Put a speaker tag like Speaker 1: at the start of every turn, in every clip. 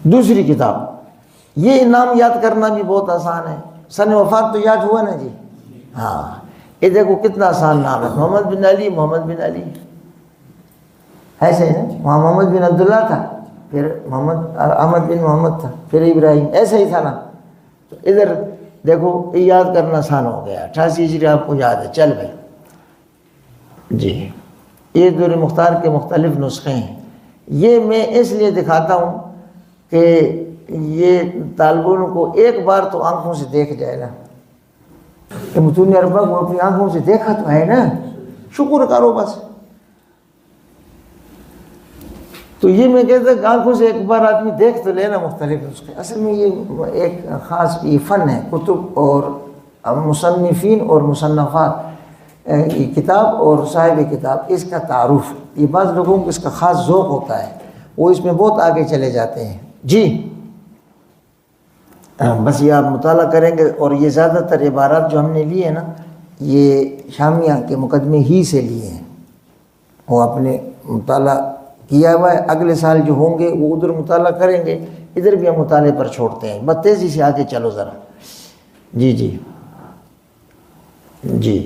Speaker 1: دوسری کتاب، یہ نام یاد کرنا بھی بہت آسان ہے، سن وفات تو یاد ہوا نا جی، ہاں یہ دیکھو کتنا آسان نام ہے، محمد بن علی، محمد بن علی ایسے ہے نا، وہاں محمد بن عبداللہ تھا، پھر محمد احمد بن محمد تھا، پھر ابراہیم، ایسے ہی تھا نا. تو ادھر دیکھو یہ یاد کرنا آسان ہو گیا، 88 ہجری آپ کو یاد ہے. چل بھائی جی، یہ در مختار کے مختلف نسخے ہیں. یہ میں اس لیے دکھاتا ہوں کہ یہ طالب علم کو ایک بار تو آنکھوں سے دیکھ جائے نا، کہ متون اربع کو اپنی آنکھوں سے دیکھا تو ہے نا، شکر کرو بس. تو یہ میں کہتا کہ آنکھوں سے ایک بار آدمی دیکھ تو لینا مختلف نسخے. اصل میں یہ ایک خاص یہ فن ہے، کتب اور مصنفین اور مصنفات، کتاب اور صاحب کتاب، اس کا تعارف. یہ بعض لوگوں کو اس کا خاص ذوق ہوتا ہے، وہ اس میں بہت آگے چلے جاتے ہیں. جی بس یہ آپ مطالعہ کریں گے، اور یہ زیادہ تر عبارات جو ہم نے لیے ہیں نا، یہ شامیہ کے مقدمے ہی سے لیے ہیں، وہ اپنے مطالعہ کیا ہوا ہے. اگلے سال جو ہوں گے وہ ادھر مطالعہ کریں گے، ادھر بھی ہم مطالعے پر چھوڑتے ہیں. بس تیزی سے آگے چلو ذرا. جی جی جی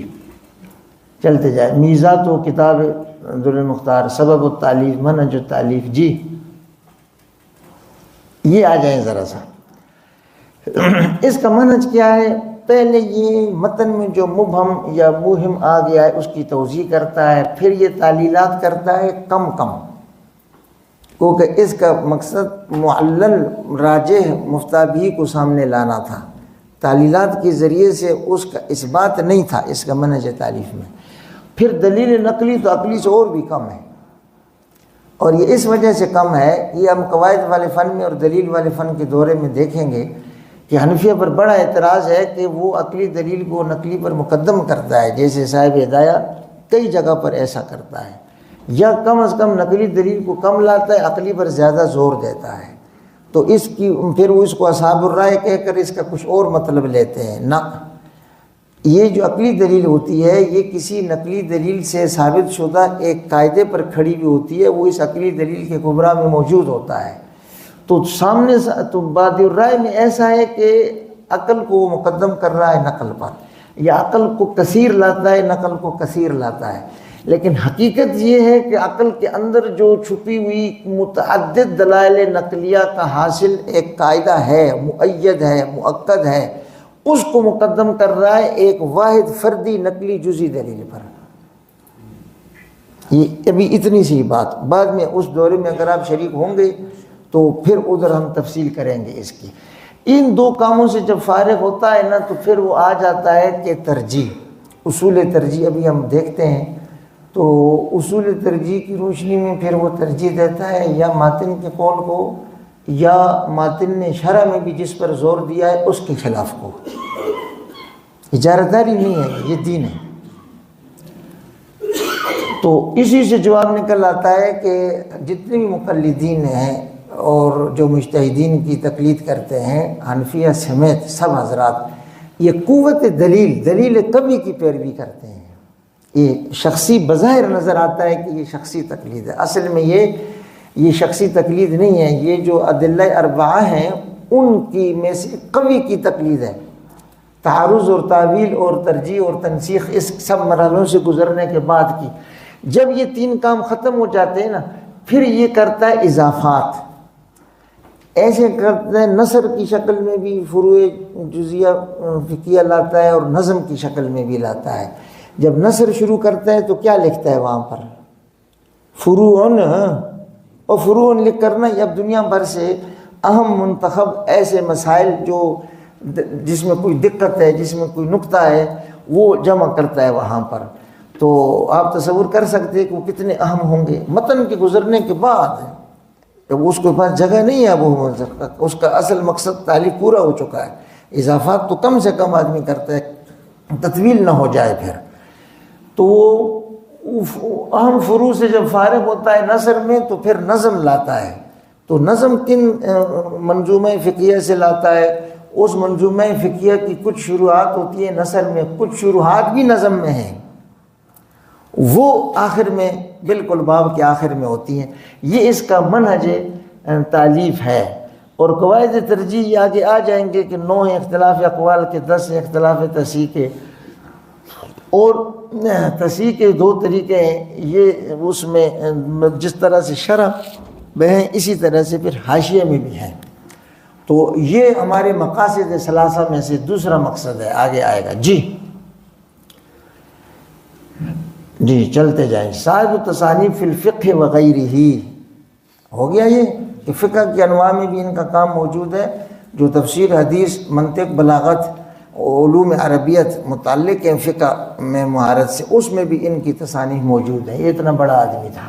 Speaker 1: چلتے جائے. میزات و کتاب در المختار، سبب التالیف، منہج التالیف. جی یہ آ جائیں ذرا سا. اس کا منہج کیا ہے؟ پہلے یہ متن میں جو مبہم یا موہم آ گیا ہے اس کی توضیح کرتا ہے، پھر یہ تعلیلات کرتا ہے کم کم، کیونکہ اس کا مقصد معلل راجح مفتابی کو سامنے لانا تھا. تعلیلات کے ذریعے سے اس کا اثبات نہیں تھا اس کا منہج تالیف میں. پھر دلیل نقلی تو عقلی سے اور بھی کم ہے، اور یہ اس وجہ سے کم ہے، یہ ہم قواعد والے فن میں اور دلیل والے فن کے دورے میں دیکھیں گے کہ حنفیہ پر بڑا اعتراض ہے کہ وہ عقلی دلیل کو نقلی پر مقدم کرتا ہے، جیسے صاحب ہدایہ کئی جگہ پر ایسا کرتا ہے، یا کم از کم نقلی دلیل کو کم لاتا ہے، عقلی پر زیادہ زور دیتا ہے. تو اس کی پھر وہ اس کو اصحاب الرائے کہہ کر اس کا کچھ اور مطلب لیتے ہیں. نہ، یہ جو عقلی دلیل ہوتی ہے یہ کسی نقلی دلیل سے ثابت شدہ ایک قاعدے پر کھڑی ہوئی ہوتی ہے، وہ اس عقلی دلیل کے کبریٰ میں موجود ہوتا ہے. تو سامنے تو بادی الرائے میں ایسا ہے کہ عقل کو وہ مقدم کر رہا ہے نقل پر، یا عقل کو کثیر لاتا ہے، نقل کو کثیر لاتا ہے. لیکن حقیقت یہ ہے کہ عقل کے اندر جو چھپی ہوئی متعدد دلائل نقلیہ کا حاصل ایک قاعدہ ہے، مؤید ہے، مؤکد ہے، اس کو مقدم کر رہا ہے ایک واحد فردی نقلی جزئی دلیل پر. یہ ابھی اتنی سی بات، بعد میں اس دورے میں اگر آپ شریک ہوں گے تو پھر ادھر ہم تفصیل کریں گے اس کی. ان دو کاموں سے جب فارغ ہوتا ہے نا تو پھر وہ آ جاتا ہے کہ ترجیح، اصول ترجیح ابھی ہم دیکھتے ہیں. تو اصول ترجیح کی روشنی میں پھر وہ ترجیح دیتا ہے یا ماتن کے قول کو، یا ماتن نے شرح میں بھی جس پر زور دیا ہے اس کے خلاف کو. اجارہ داری نہیں ہے، یہ دین ہے. تو اسی سے جواب نکل آتا ہے کہ جتنے بھی مقلدین ہیں اور جو مجتہدین کی تقلید کرتے ہیں، حنفیہ سمیت سب حضرات، یہ قوت دلیل کبھی کی پیروی کرتے ہیں. یہ شخصی بظاہر نظر آتا ہے کہ یہ شخصی تقلید ہے، اصل میں یہ شخصی تقلید نہیں ہے، یہ جو ادلہ اربعہ ہیں ان کی میں سے قوی کی تقلید ہے. تعارض اور تعویل اور ترجیح اور تنسیخ اس سب مرحلوں سے گزرنے کے بعد کی، جب یہ تین کام ختم ہو جاتے ہیں نا، پھر یہ کرتا ہے اضافات. ایسے کرتا ہے نثر کی شکل میں بھی فروع جزیہ فقہیہ لاتا ہے اور نظم کی شکل میں بھی لاتا ہے. جب نثر شروع کرتا ہے تو کیا لکھتا ہے وہاں پر؟ فروعن، اور فروعن لکھ کرنا یہ اب دنیا بھر سے اہم منتخب ایسے مسائل جو جس میں کوئی دقت ہے، جس میں کوئی نقطہ ہے، وہ جمع کرتا ہے وہاں پر. تو آپ تصور کر سکتے ہیں کہ وہ کتنے اہم ہوں گے. متن کے گزرنے کے بعد جب اس کے پاس جگہ نہیں ہے، وہ اس کا اصل مقصد تعلیف پورا ہو چکا ہے. اضافات تو کم سے کم آدمی کرتا ہے، تطویل نہ ہو جائے پھر. تو وہ اہم فروع سے جب فارغ ہوتا ہے نثر میں تو پھر نظم لاتا ہے. تو نظم کن منظومہ فقہیہ سے لاتا ہے؟ اس منظومہ فقہیہ کی کچھ شروحات ہوتی ہیں نثر میں، کچھ شروحات بھی نظم میں ہیں، وہ آخر میں بالکل باب کے آخر میں ہوتی ہیں. یہ اس کا منہج تالیف ہے. اور قواعد ترجیح یہ آگے آ جائیں گے کہ 9 اختلاف اقوال کے، 10 اختلاف تصحیح کے، اور تصحیح کے 2 طریقے ہیں، یہ اس میں جس طرح سے شرح میں ہیں اسی طرح سے پھر حاشیے میں بھی ہیں۔ تو یہ ہمارے مقاصد ثلاثہ میں سے دوسرا مقصد ہے، آگے آئے گا۔ جی چلتے جائیں۔ صاحب التصانیف فی الفقہ وغیرہ، ہو گیا یہ کہ فقہ کے انواع میں بھی ان کا کام موجود ہے، جو تفسیر، حدیث، منطق، بلاغت، علوم عربیت متعلق ہیں فقہ میں مہارت سے، اس میں بھی ان کی تصانیف موجود ہیں۔ یہ اتنا بڑا آدمی تھا،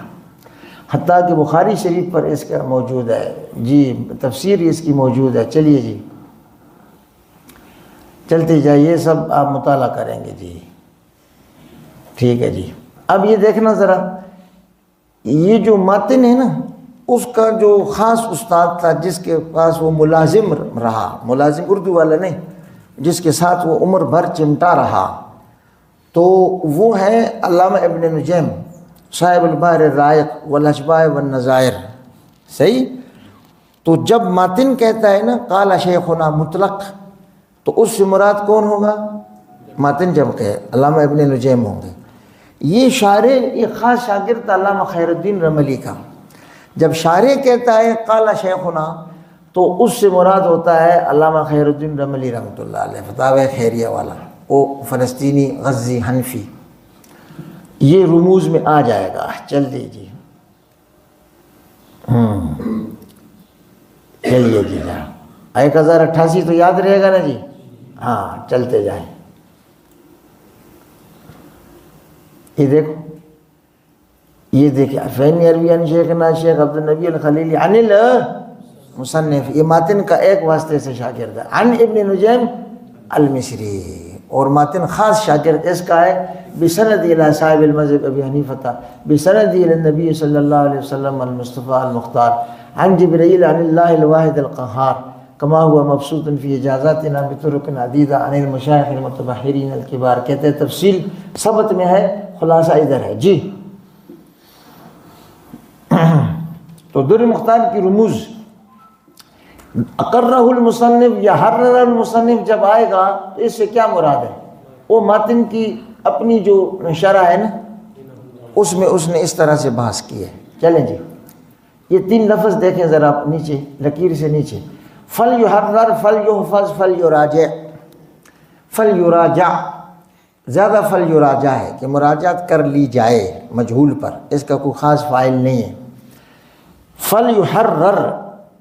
Speaker 1: حتیٰ کہ بخاری شریف پر اس کا موجود ہے، جی تفسیر اس کی موجود ہے۔ چلیے جی چلتے جائیے، سب آپ مطالعہ کریں گے جی، ٹھیک ہے جی۔ اب یہ دیکھنا ذرا، یہ جو ماتن ہے نا، اس کا جو خاص استاد تھا جس کے پاس وہ ملازم رہا، ملازم اردو والا نہیں، جس کے ساتھ وہ عمر بھر چمٹا رہا، تو وہ ہے علامہ ابن نجیم صاحب البحر الرائق والاشباح والنظائر، صحیح؟ تو جب ماتن کہتا ہے نا قال شیخنا مطلق، تو اس سے مراد کون ہوگا؟ ماتن جب کہے علامہ ابن نجیم ہوں گے۔ یہ شارح ایک خاص شاگرد تھا علامہ خیر الدین رملی کا، جب شارح کہتا ہے قال شیخنا تو اس سے مراد ہوتا ہے علامہ خیر الدین رملی رحمۃ اللہ علیہ، فتاوی خیریہ والا، وہ فلسطینی غزی حنفی، یہ رموز میں آ جائے گا۔ چل دیجیے چلیے جی، 1088 تو یاد رہے گا نا جی؟ ہاں چلتے جائیں۔ یہ دیکھو، یہ دیکھیں فین عربی عن شیخنا شیخ عبد النبی الخلیلی عن المصنف، یہ ماتن کا ایک واسطے سے شاگرد ہے، عن ابن نجیم المصری، اور ماتن خاص شاگرد اس کا ہے بسند الى صاحب المذہب ابی حنیفہ بسند الى النبی صلی اللہ علیہ وسلم المصطفى المختار عن جبرائیل عن اللہ الواحد القہار کما ہوا مبسوط فی اجازاتنا بطرق عدیدہ عن المشایخ المتبحرین الکبار۔ کہتے ہیں تفصیل ثبت میں ہے، خلاصہ ادھر ہے جی۔ تو در مختار کی رموز، اقرہ المصنف یا حرر المصنف جب آئے گا تو اس سے کیا مراد ہے؟ وہ ماتن کی اپنی جو شرح ہے نا، اس میں اس نے اس طرح سے بحث کی ہے۔ چلیں جی، یہ 3 لفظ دیکھیں ذرا نیچے لکیر سے نیچے، فلیحرر، فلیحفظ، فلیراجع۔ فلیراجع زیادہ فلیراجع ہے کہ مراجعت کر لی جائے، مجہول پر، اس کا کوئی خاص فاعل نہیں ہے۔ فلیحرر،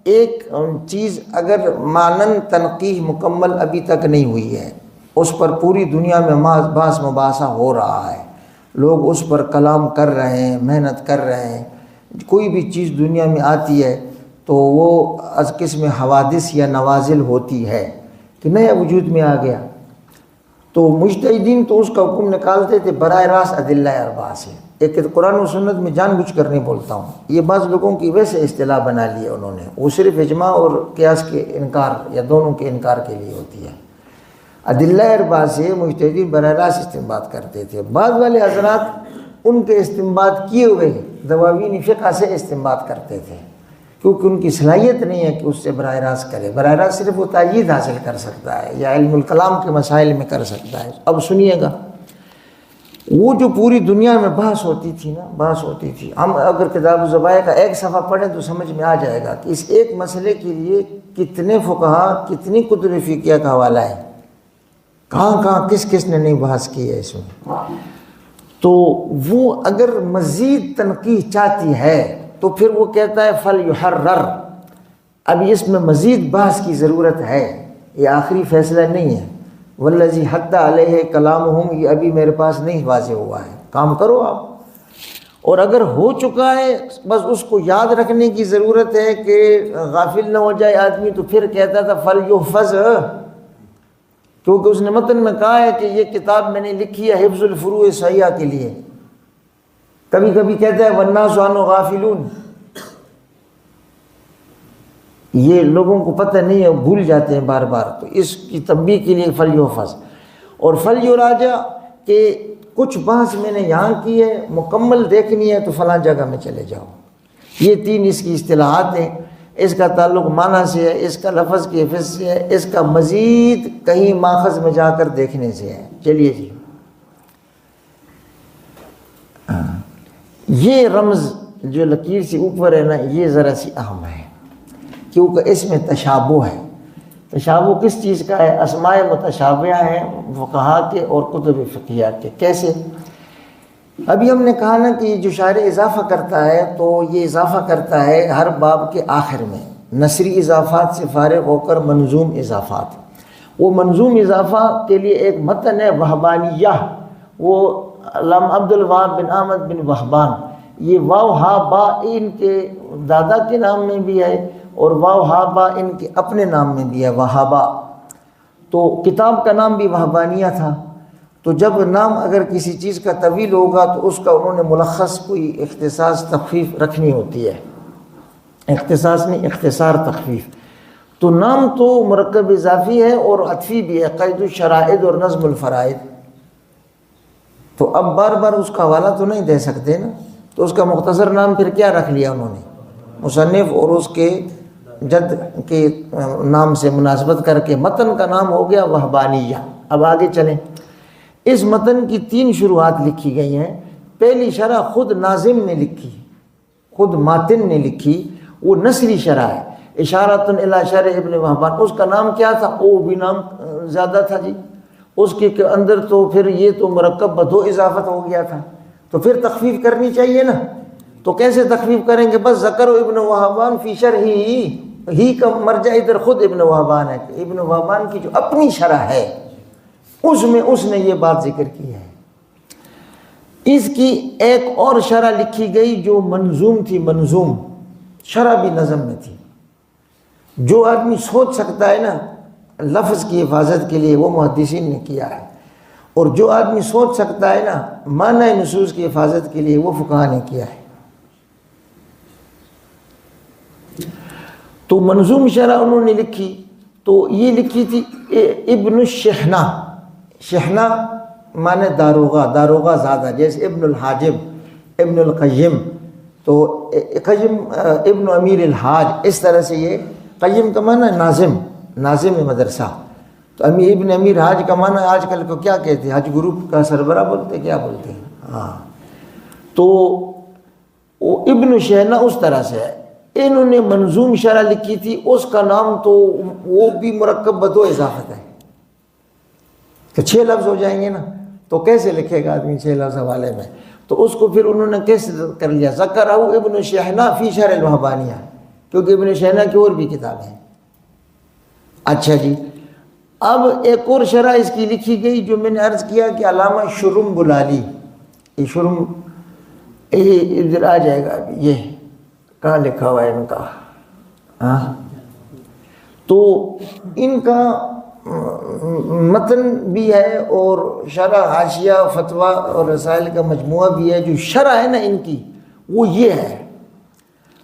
Speaker 1: ایک چیز اگر مانن تنقیح مکمل ابھی تک نہیں ہوئی ہے، اس پر پوری دنیا میں بحث مباحثہ ہو رہا ہے، لوگ اس پر کلام کر رہے ہیں، محنت کر رہے ہیں، کوئی بھی چیز دنیا میں آتی ہے تو وہ از قسم حوادث یا نوازل ہوتی ہے کہ نیا وجود میں آ گیا، تو مجتہدین تو اس کا حکم نکالتے تھے براہ راست ادلہ اربعہ سے۔ ایک قرآن و سنت میں جان بوجھ کر نہیں بولتا ہوں، یہ بعض لوگوں کی ویسے اصطلاح بنا لی ہے انہوں نے، وہ صرف اجماع اور قیاس کے انکار یا دونوں کے انکار کے لیے ہوتی ہے۔ ادلہ اربعہ سے مجتہدین براہ راست استنباط کرتے تھے، بعض والے حضرات ان کے استنباط کیے ہوئے دواوین فقہ سے استنباط کرتے تھے، کیونکہ ان کی صلاحیت نہیں ہے کہ اس سے براہ راست کرے، براہ راست صرف وہ تائید حاصل کر سکتا ہے یا علم الکلام کے مسائل میں کر سکتا ہے۔ اب سنیے گا، وہ جو پوری دنیا میں بحث ہوتی تھی نا، بحث ہوتی تھی، ہم اگر کتاب الذبائح کا ایک صفحہ پڑھیں تو سمجھ میں آ جائے گا کہ اس ایک مسئلے کے لیے کتنے فقہا، کتنی کتب فقہیہ کا حوالہ ہے، کہاں کہاں کس کس نے نہیں بحث کی ہے اس میں۔ تو وہ اگر مزید تنقیح چاہتی ہے تو پھر وہ کہتا ہے فلیحرر، ابھی اس میں مزید بحث کی ضرورت ہے، یہ آخری فیصلہ نہیں ہے، والذی حد علیہ کلامہم، یہ ابھی میرے پاس نہیں واضح ہوا ہے، کام کرو آپ، اور اگر ہو چکا ہے بس اس کو یاد رکھنے کی ضرورت ہے کہ غافل نہ ہو جائے آدمی، تو پھر کہتا تھا فلیحفظ، کیونکہ اس نے متن میں کہا ہے کہ یہ کتاب میں نے لکھی ہے حفظ الفروع صحیحہ کے لیے۔ کبھی کبھی کہتا ہے والناس عنہ غافلون، یہ لوگوں کو پتہ نہیں ہے، بھول جاتے ہیں بار بار، تو اس کی تنبیہ کے لیے فلیحفظ اور فلیراجع کہ کچھ بحث میں نے یہاں کی ہے، مکمل دیکھنی ہے تو فلاں جگہ میں چلے جاؤ۔ یہ 3 اس کی اصطلاحات ہیں۔ اس کا تعلق معنی سے ہے، اس کا لفظ کی حفظ سے ہے، اس کا مزید کہیں ماخذ میں جا کر دیکھنے سے ہے۔ چلیے جی، یہ رمز جو لکیر سے اوپر ہے نا، یہ ذرا سی اہم ہے کیونکہ اس میں تشابہ ہے۔ تشابہ کس چیز کا ہے؟ اسماء متشابہہ ہیں فقہا کے اور کتب فقہیہ کے۔ کیسے؟ ابھی ہم نے کہا نا کہ جو شاعر اضافہ کرتا ہے تو یہ اضافہ کرتا ہے ہر باب کے آخر میں، نثری اضافات سے فارغ ہو کر منظوم اضافات۔ وہ منظوم اضافہ کے لیے ایک متن ہے وہبانیہ، وہ علامہ عبد الوہاب بن احمد بن وہبان، یہ واو ہا با ان کے دادا کے نام میں بھی ہے اور واو ہا با ان کے اپنے نام میں بھی ہے، وہابا۔ تو کتاب کا نام بھی وہبانیہ تھا۔ تو جب نام اگر کسی چیز کا طویل ہوگا تو اس کا انہوں نے ملخص کوئی اختصاص تخفیف رکھنی ہوتی ہے، اختصاص نہیں، اختصار تخفیف۔ تو نام تو مرکب اضافی ہے اور عطفی بھی ہے، قید الشرائط اور نظم الفرائض۔ تو اب بار بار اس کا حوالہ تو نہیں دے سکتے نا، تو اس کا مختصر نام پھر کیا رکھ لیا انہوں نے؟ مصنف اور اس کے جد کے نام سے مناسبت کر کے متن کا نام ہو گیا وہبانیہ۔ اب آگے چلیں، اس متن کی 3 شروحات لکھی گئی ہیں۔ پہلی شرح خود ناظم نے لکھی، خود ماتن نے لکھی، وہ نثری شرح ہے، اشارۃ الی شرح ابن وہبان۔ اس کا نام کیا تھا؟ او بھی نام زیادہ تھا جی، اس کے اندر تو پھر یہ تو مرکب بدو اضافت ہو گیا تھا، تو پھر تخفیف کرنی چاہیے نا۔ تو کیسے تخفیف کریں گے؟ بس ذکر ابن وہبان فی شرح ہی کا مرجع ادھر خود ابن وہبان ہے، کہ ابن وہبان کی جو اپنی شرح ہے اس میں اس نے یہ بات ذکر کی ہے۔ اس کی ایک اور شرح لکھی گئی جو منظوم تھی، منظوم شرح بھی نظم میں تھی۔ جو آدمی سوچ سکتا ہے نا لفظ کی حفاظت کے لیے وہ محدثین نے کیا ہے، اور جو آدمی سوچ سکتا ہے نا معنی نصوص کی حفاظت کے لیے وہ فقہا نے کیا ہے۔ تو منظوم شرح انہوں نے لکھی، تو یہ لکھی تھی ابن الشحنہ۔ شحنہ معنی داروغہ، داروغہ زادہ، جیسے ابن الحاجب، ابن القیم، تو قیم ابن امیر الحاج، اس طرح سے یہ قیم کا معنی ناظم، ناظم مدرسہ۔ تو ابن امیر حاج کا معنی آج کل کو کیا کہتے ہیں؟ حج گروپ کا سربراہ بولتے، کیا بولتے ہیں؟ ہاں، تو وہ ابن شحنہ اس طرح سے ہے۔ انہوں نے منظوم شرح لکھی تھی، اس کا نام تو وہ بھی مرکب بدو اضافت ہے، تو 6 لفظ ہو جائیں گے نا، تو کیسے لکھے گا آدمی 6 لفظ حوالے میں؟ تو اس کو پھر انہوں نے کیسے کر لیا؟ ذکرہ ابن شحنہ فی شرح الوہبانیہ، کیونکہ ابن شحنہ کی اور بھی کتابیں ہیں۔ اچھا جی، اب ایک اور شرح اس کی لکھی گئی جو میں نے عرض کیا کہ علامہ شرم بلالی، یہ شرم ادھر آ جائے گا، یہ کہاں لکھا ہوا ہے ان کا؟ ہاں، تو ان کا متن بھی ہے اور شرح حاشیہ فتویٰ اور رسائل کا مجموعہ بھی ہے۔ جو شرح ہے نا ان کی وہ یہ ہے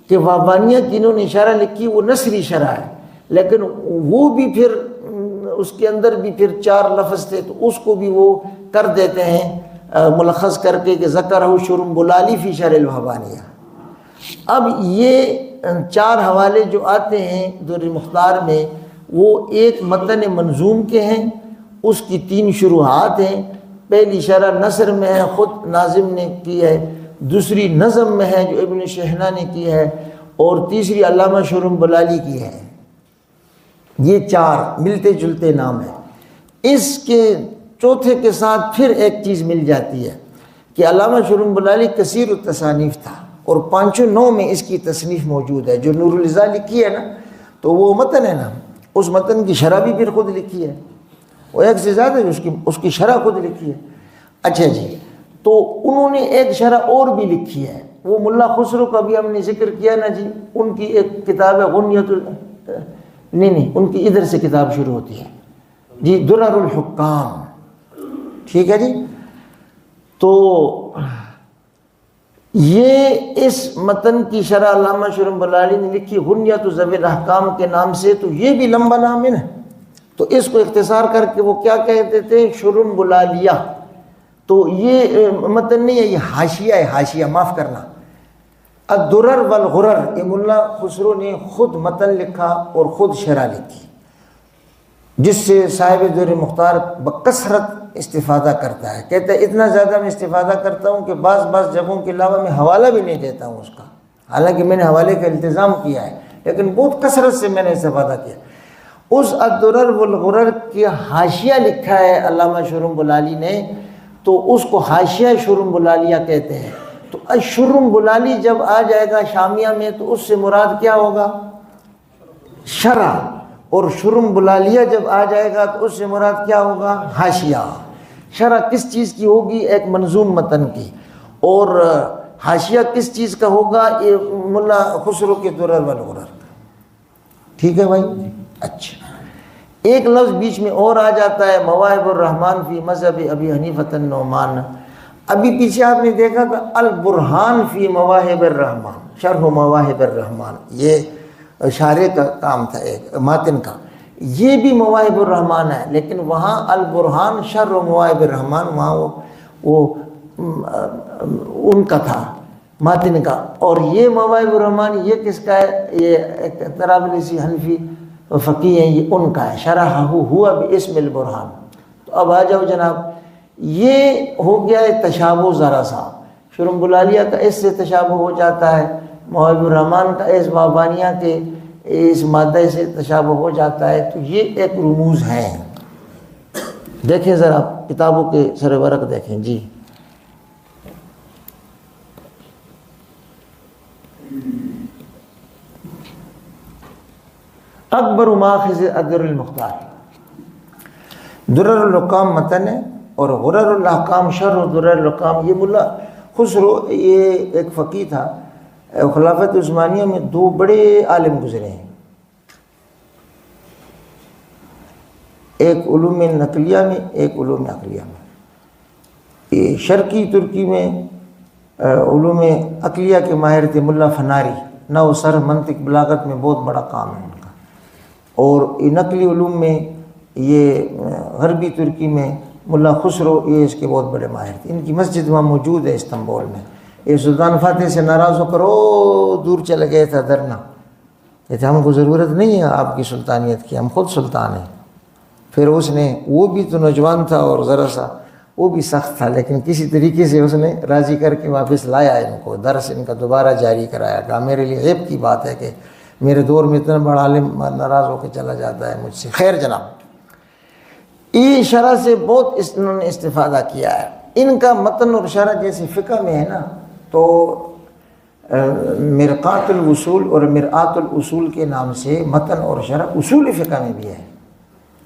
Speaker 1: کہ وہبانیہ کی انہوں نے شرح لکھی، وہ نثری شرح ہے، لیکن وہ بھی پھر اس کے اندر بھی پھر 4 لفظ تھے، تو اس کو بھی وہ کر دیتے ہیں ملخص کر کے کہ ذکرہ شرم بلالی فی شرح الوہبانیہ۔ اب یہ 4 حوالے جو آتے ہیں در مختار میں، وہ ایک متن منظوم کے ہیں، اس کی 3 شروحات ہیں۔ پہلی شرح نثر میں ہے، خود ناظم نے کی ہے، دوسری نظم میں ہے جو ابن شحنہ نے کی ہے، اور تیسری علامہ شرم بلالی کی ہے۔ یہ 4 ملتے جلتے نام ہیں۔ اس کے چوتھے کے ساتھ پھر ایک چیز مل جاتی ہے کہ علامہ شرم بلالی کثیر التصانیف تھا، اور 509 میں اس کی تصنیف موجود ہے۔ جو نور العزا لکھی ہے نا، تو وہ متن ہے نا، اس متن کی شرح بھی پھر خود لکھی ہے، وہ ایک سے زیادہ اس کی شرح خود لکھی ہے۔ اچھا جی، تو انہوں نے ایک شرح اور بھی لکھی ہے، وہ ملا خسرو کا بھی ہم نے ذکر کیا نا جی، ان کی ایک کتاب ہے غنیت نہیں ان کی ادھر سے کتاب شروع ہوتی ہے جی، درر الحکام، ٹھیک ہے جی۔ تو یہ اس متن کی شرح علامہ شرم بلالی نے لکھی غنیت ذوی الاحکام کے نام سے، تو یہ بھی لمبا نام ہے نا، تو اس کو اختصار کر کے وہ کیا کہتے تھے؟ شرم بلالیہ۔ تو یہ متن نہیں ہے، یہ حاشیہ ہے، حاشیہ، معاف کرنا، الدرر والغرر، یہ ملا خسرو نے خود متن لکھا اور خود شرح لکھی، جس سے صاحب در مختار بکثرت استفادہ کرتا ہے۔ کہتا ہے اتنا زیادہ میں استفادہ کرتا ہوں کہ بعض جگہوں کے علاوہ میں حوالہ بھی نہیں دیتا ہوں اس کا، حالانکہ میں نے حوالے کا التزام کیا ہے، لیکن بہت کثرت سے میں نے استفادہ کیا۔ اس الدرر والغرر کی حاشیہ لکھا ہے علامہ شرم بلالی نے، تو اس کو حاشیہ شرم بلالیہ کہتے ہیں۔ تو الشرم بلالی جب آ جائے گا شامیہ میں تو اس سے مراد کیا ہوگا؟ شرح، اور شرم بلالیہ جب آ جائے گا تو اس سے مراد کیا ہوگا؟ حاشیہ۔ شرح کس چیز کی ہوگی؟ ایک منظوم متن کی، اور حاشیہ کس چیز کا ہوگا؟ یہ ملا خسرو کے درر والغرر کا۔ ٹھیک ہے بھائی؟ اچھا، ایک لفظ بیچ میں اور آ جاتا ہے، مواہب الرحمن فی مذہب ابی حنیفۃ النعمان۔ ابھی پیچھے آپ نے دیکھا تھا البرہان فی مواہب الرحمن، شرح مواہب الرحمن، یہ شارح کا کام تھا ایک ماتن کا، یہ بھی مواہب الرحمن ہے، لیکن وہاں البرہان شرح مواہب الرحمن وہاں وہ ان کا تھا، ماتن کا، اور یہ مواہب الرحمن یہ کس کا ہے؟ یہ طرابلسی حنفی فقیہ ہیں، یہ ان کا ہے، شرحہ ہوا باسم البرہان۔ تو اب آ جاؤ جناب، یہ ہو گیا ہے تشابہ ذرا سا، شرم بلالیہ کا اس سے تشابہ ہو جاتا ہے، مواہب الرحمن کا اس بابانیہ کے اس مادہ سے تشابہ ہو جاتا ہے، تو یہ ایک رموز ہیں۔ دیکھیں ذرا کتابوں کے سر ورق دیکھیں جی۔ اکبر ماخذ الدر المختار، درر الحکام متن ہے، اور غرر الاحکام شرح درر الحکام۔ یہ ملا خسرو یہ ایک فقیہ تھا، خلافت عثمانیہ میں دو بڑے عالم گزرے ہیں، ایک علوم نقلیہ میں، ایک علوم عقلیہ میں۔ یہ شرقی ترکی میں علوم عقلیہ کے ماہر تھے ملا فناری، نحو صرف منطق بلاغت میں بہت بڑا کام ہے ان کا، اور نقلی علوم میں یہ غربی ترکی میں ملا خسرو یہ اس کے بہت بڑے ماہر تھے۔ ان کی مسجد وہاں موجود ہے استنبول میں۔ یہ سلطان فاتح سے ناراض ہو کر دور چلے گئے تھا دھرنا، کہتے ہم کو ضرورت نہیں ہے آپ کی سلطانیت کی، ہم خود سلطان ہیں۔ پھر اس نے، وہ بھی تو نوجوان تھا اور ذرا سا وہ بھی سخت تھا، لیکن کسی طریقے سے اس نے راضی کر کے واپس لایا ان کو، درس ان کا دوبارہ جاری کرایا۔ کہا میرے لیے عیب کی بات ہے کہ میرے دور میں اتنا بڑا عالم ناراض ہو کے چلا جاتا ہے مجھ سے۔ خیر جناب، یہ شرح سے بہت انہوں نے استفادہ کیا ہے۔ ان کا متن اور شرح جیسے فقہ میں ہے نا، تو مرقات الوصول اور مرآت الاصول کے نام سے متن اور شرح اصول فقہ میں بھی ہے،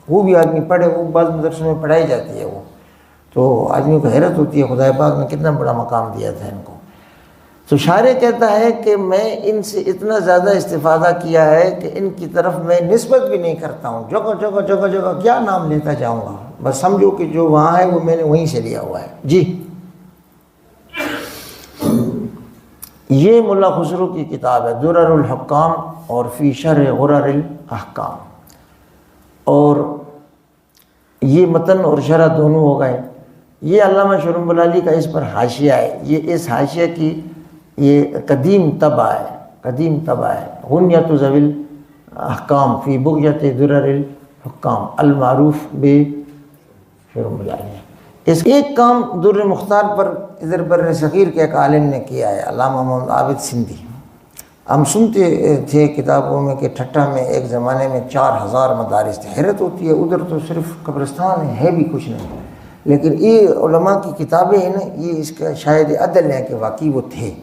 Speaker 1: وہ بھی آدمی پڑھے، وہ بعض مدرسوں میں پڑھائی جاتی ہے وہ، تو آدمی کو حیرت ہوتی ہے خدا پاک نے کتنا بڑا مقام دیا تھا ان کو۔ تو شارح کہتا ہے کہ میں ان سے اتنا زیادہ استفادہ کیا ہے کہ ان کی طرف میں نسبت بھی نہیں کرتا ہوں، جگہ جگہ جگہ جگہ کیا نام لیتا جاؤں گا، بس سمجھو کہ جو وہاں ہے وہ میں نے وہیں سے لیا ہوا ہے جی۔ یہ ملا خسرو کی کتاب ہے درر الحکام اور فی شرح غرر الاحکام، اور یہ متن اور شرح دونوں ہو گئے۔ یہ علامہ شرم بلالی کا اس پر حاشیہ ہے، یہ اس حاشیہ کی یہ قدیم طبع ہے، قدیم طبع ہے، غنیۃ ذوی الاحکام فی بغیۃ درر الحکام المعروف بے شرم بلالی۔ اس ایک کام در مختار پر ادھر بر صغیر کے ایک عالم نے کیا ہے، علامہ محمد عابد سندھی۔ ہم سنتے تھے کتابوں میں کہ ٹھٹھہ میں ایک زمانے میں 4000 مدارس تھے، حیرت ہوتی ہے، ادھر تو صرف قبرستان ہے بھی کچھ نہیں، لیکن یہ علماء کی کتابیں ہیں نا، یہ اس کا شاید عدل ہے کہ واقعی وہ تھے۔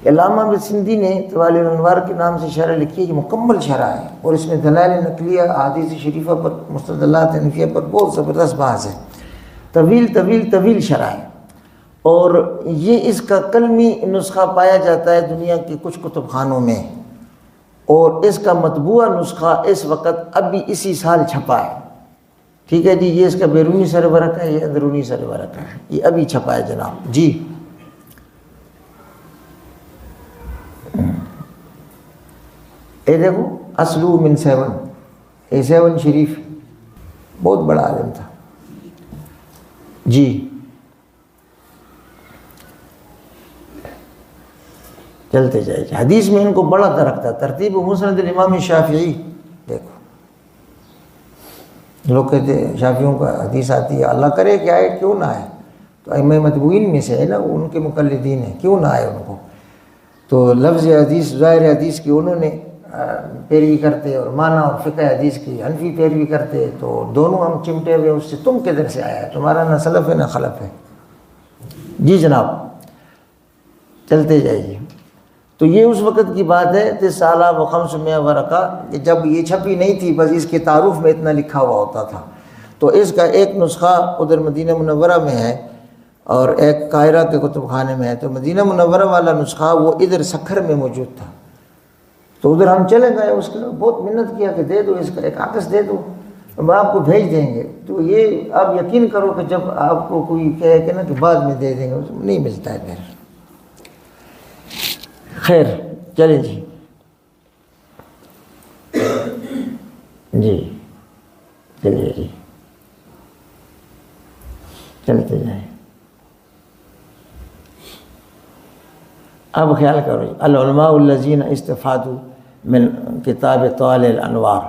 Speaker 1: علامہ عابد سندھی نے طوال الانوار کے نام سے شرح لکھی ہے، یہ مکمل شرح ہے، اور اس میں دلائل نقلیہ احادیث شریفہ پر مستدلات حنفیہ پر بہت زبردست بحث ہے، طویل شرح ہے، اور یہ اس کا کلمی نسخہ پایا جاتا ہے دنیا کے کچھ کتب خانوں میں، اور اس کا مطبوعہ نسخہ اس وقت ابھی اسی سال چھپا ہے۔ ٹھیک ہے جی، یہ اس کا بیرونی سر ورق ہے، یہ اندرونی سر ورق ہے، یہ ابھی چھپا ہے جناب جی۔ اے دیکھو اصلو من 7، اے 7 شریف بہت بڑا عالم تھا جی۔ چلتے جائے. حدیث میں ان کو بڑا درک تھا. ترتیب مسند الامام شافعی دیکھو، لوگ کہتے ہیں شافعیوں کا حدیث آتی ہے، اللہ کرے کہ آئے، کیوں نہ آئے؟ تو ائمہ متبوعین میں سے ہے نا، ان کے مقلدین ہیں، کیوں نہ آئے ان کو؟ تو لفظ حدیث، ظاہر حدیث کی انہوں نے پیروی کرتے اور معنی اور فقہ حدیث کی حنفی پیروی کرتے، تو دونوں ہم چمٹے ہوئے اس سے. تم کدھر سے آیا ہے؟ تمہارا نہ سلف ہے نہ خلف ہے. جی جناب چلتے جائیے. تو یہ اس وقت کی بات ہے 9 و 500 ورقہ، کہ جب یہ چھپی نہیں تھی، بس اس کے تعارف میں اتنا لکھا ہوا ہوتا تھا. تو اس کا ایک نسخہ ادھر مدینہ منورہ میں ہے اور ایک قاہرہ کے کتب خانے میں ہے. تو مدینہ منورہ والا نسخہ وہ ادھر سکھر میں موجود تھا. تو ادھر ہم چلے گئے، اس کے لیے بہت منت کیا کہ دے دو اس کا ایک کاغذ دے دو، ہم آپ کو بھیج دیں گے. تو یہ آپ یقین کرو کہ جب آپ کو کوئی کہے کہ نا کہ بعد میں دے دیں گے، نہیں ملتا ہے پھر. خیر چلیں جی. جی چلیے جی چلتے جائیں. اب خیال کرو جی. العلماء الذین استفادوا من کتاب طوال الانوار.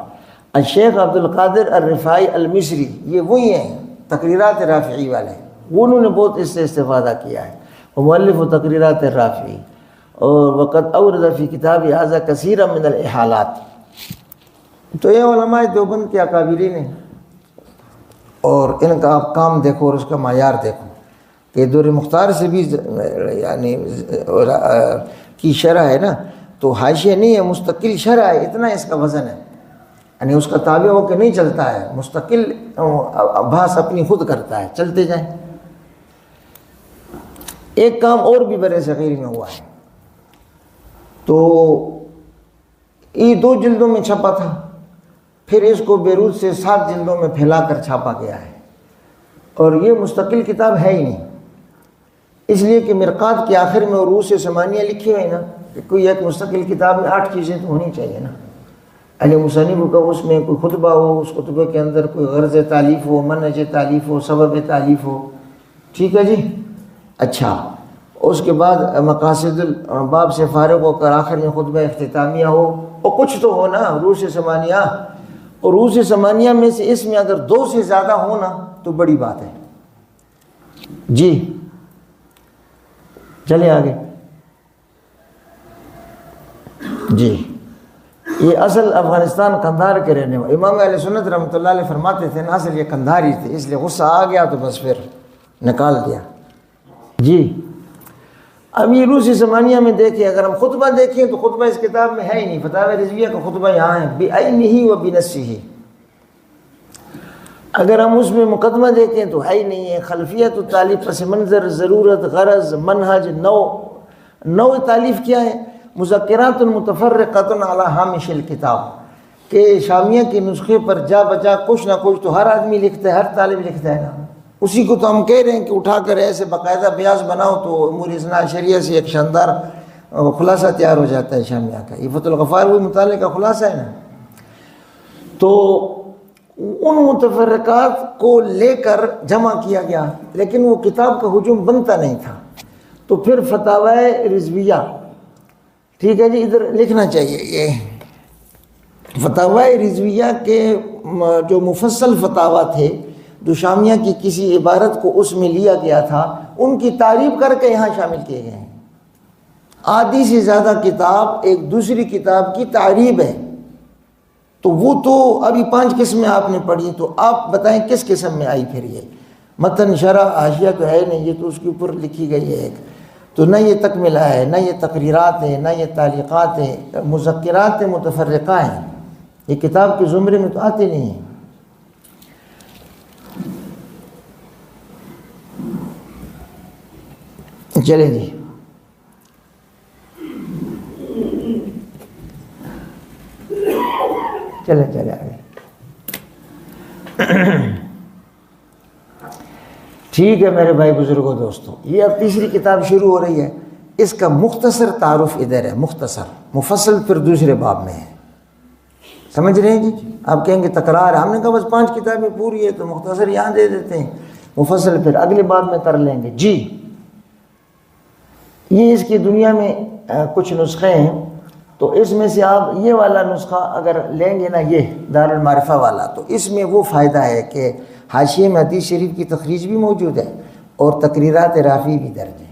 Speaker 1: الشیخ عبد القادر الرفاعی المصری، یہ وہی ہیں تقریرات رافعی والے، وہ انہوں نے بہت اس سے استفادہ کیا ہے. مؤلف و تقریرات الرافعی، اور وقت اورد فی کتاب ھذا کثیرا من الاحالات. تو یہ علماء دیوبند کے اکابرین ہیں، اور ان کا آپ کام دیکھو اور اس کا معیار دیکھو کہ دور مختار سے بھی یعنی کی شرح ہے نا، تو حاشیہ نہیں ہے، مستقل شرح ہے. اتنا اس کا وزن ہے، یعنی اس کا تابع ہو کے نہیں چلتا ہے، مستقل بحث اپنی خود کرتا ہے. چلتے جائیں. ایک کام اور بھی برے صغیر میں ہوا ہے. تو یہ 2 جلدوں میں چھپا تھا، پھر اس کو بیروت سے 7 جلدوں میں پھیلا کر چھاپا گیا ہے، اور یہ مستقل کتاب ہے ہی نہیں. اس لیے کہ مرقات کے آخر میں عروض ثمانیہ لکھی ہوئی نا، کہ کوئی ایک مستقل کتاب میں 8 چیزیں تو ہونی چاہیے نا. علی مصنف کا اس میں کوئی خطبہ ہو، اس خطبے کے اندر کوئی غرض تعلیف ہو، منہج تعلیف ہو، سبب تعلیف ہو. ٹھیک ہے جی. اچھا، اس کے بعد مقاصد الباب سے فارغ ہو کر آخر میں خطبہ اختتامیہ ہو، اور کچھ تو ہو نا عروض ثمانیہ. اور عروض ثمانیہ میں سے اس میں اگر 2 سے زیادہ ہو نا تو بڑی بات ہے. جی چلے آگے. جی یہ اصل افغانستان قندھار کے رہنے والے امام اہل سنت رحمۃ اللہ علیہ فرماتے تھے نا، اصل یہ قندھاری تھے، اس لیے غصہ آ گیا تو بس پھر نکال دیا. جی اب یہ عروض ثمانیہ میں دیکھیں، اگر ہم خطبہ دیکھیں تو خطبہ اس کتاب میں ہے ہی نہیں. فتاوی رضویہ کا خطبہ یہاں ہے بعینہ و بنصہ. اگر ہم اس میں مقدمہ دیکھیں تو ہے ہی نہیں ہے. خلفیت و تعلیف، پس منظر، ضرورت، غرض، منہج، نوع تعلیف کیا ہے؟ مذکرات متفرقۃ علی ہامش الکتاب، کہ شامیہ کے نسخے پر جا بجا کچھ نہ کچھ تو ہر آدمی لکھتا ہے، ہر طالب لکھتا ہے نا. اسی کو تو ہم کہہ رہے ہیں کہ اٹھا کر ایسے باقاعدہ بیاض بناؤ تو امور اثنا عشریہ سے ایک شاندار خلاصہ تیار ہو جاتا ہے شامیہ کا. یہ فتح الغفار وہی مطالعے کا خلاصہ ہے نا. تو ان متفرقات کو لے کر جمع کیا گیا، لیکن وہ کتاب کا ہجوم بنتا نہیں تھا. تو پھر فتاوی رضویہ، ٹھیک ہے جی، ادھر لکھنا چاہیے. یہ فتاوی رضویہ کے جو مفصل فتاوی تھے، جو شامیہ کی کسی عبارت کو اس میں لیا گیا تھا، ان کی تعریف کر کے یہاں شامل کیے گئے ہیں. آدھی سے زیادہ کتاب ایک دوسری کتاب کی تعریب ہے. تو وہ تو ابھی 5 قسمیں آپ نے پڑھی، تو آپ بتائیں کس قسم میں آئی پھر یہ؟ متن، شرح، حاشیہ تو ہے نہیں، یہ تو اس کے اوپر لکھی گئی ہے ایک. تو نہ یہ تکملہ ہے، نہ یہ تقریرات ہیں، نہ یہ تعلیقات ہیں، مذکرات متفرقہ ہیں. یہ کتاب کے زمرے میں تو آتے نہیں ہیں. چلیں جی. چلے آگے. ٹھیک ہے میرے بھائی بزرگوں دوستوں، یہ اب تیسری کتاب شروع ہو رہی ہے. اس کا مختصر تعارف ادھر ہے، مختصر. مفصل پھر دوسرے باب میں ہے. سمجھ رہے ہیں جی؟ آپ کہیں گے تکرار ہے، ہم نے کہا بس 5 کتابیں پوری ہے تو مختصر یہاں دے دیتے ہیں، مفصل پھر اگلے باب میں کر لیں گے. جی یہ اس کی دنیا میں کچھ نسخے ہیں، تو اس میں سے آپ یہ والا نسخہ اگر لیں گے نا، یہ دارالمعرفہ والا، تو اس میں وہ فائدہ ہے کہ حاشیے میں حدیث شریف کی تخریج بھی موجود ہے اور تقریرات رافعی بھی درج ہیں۔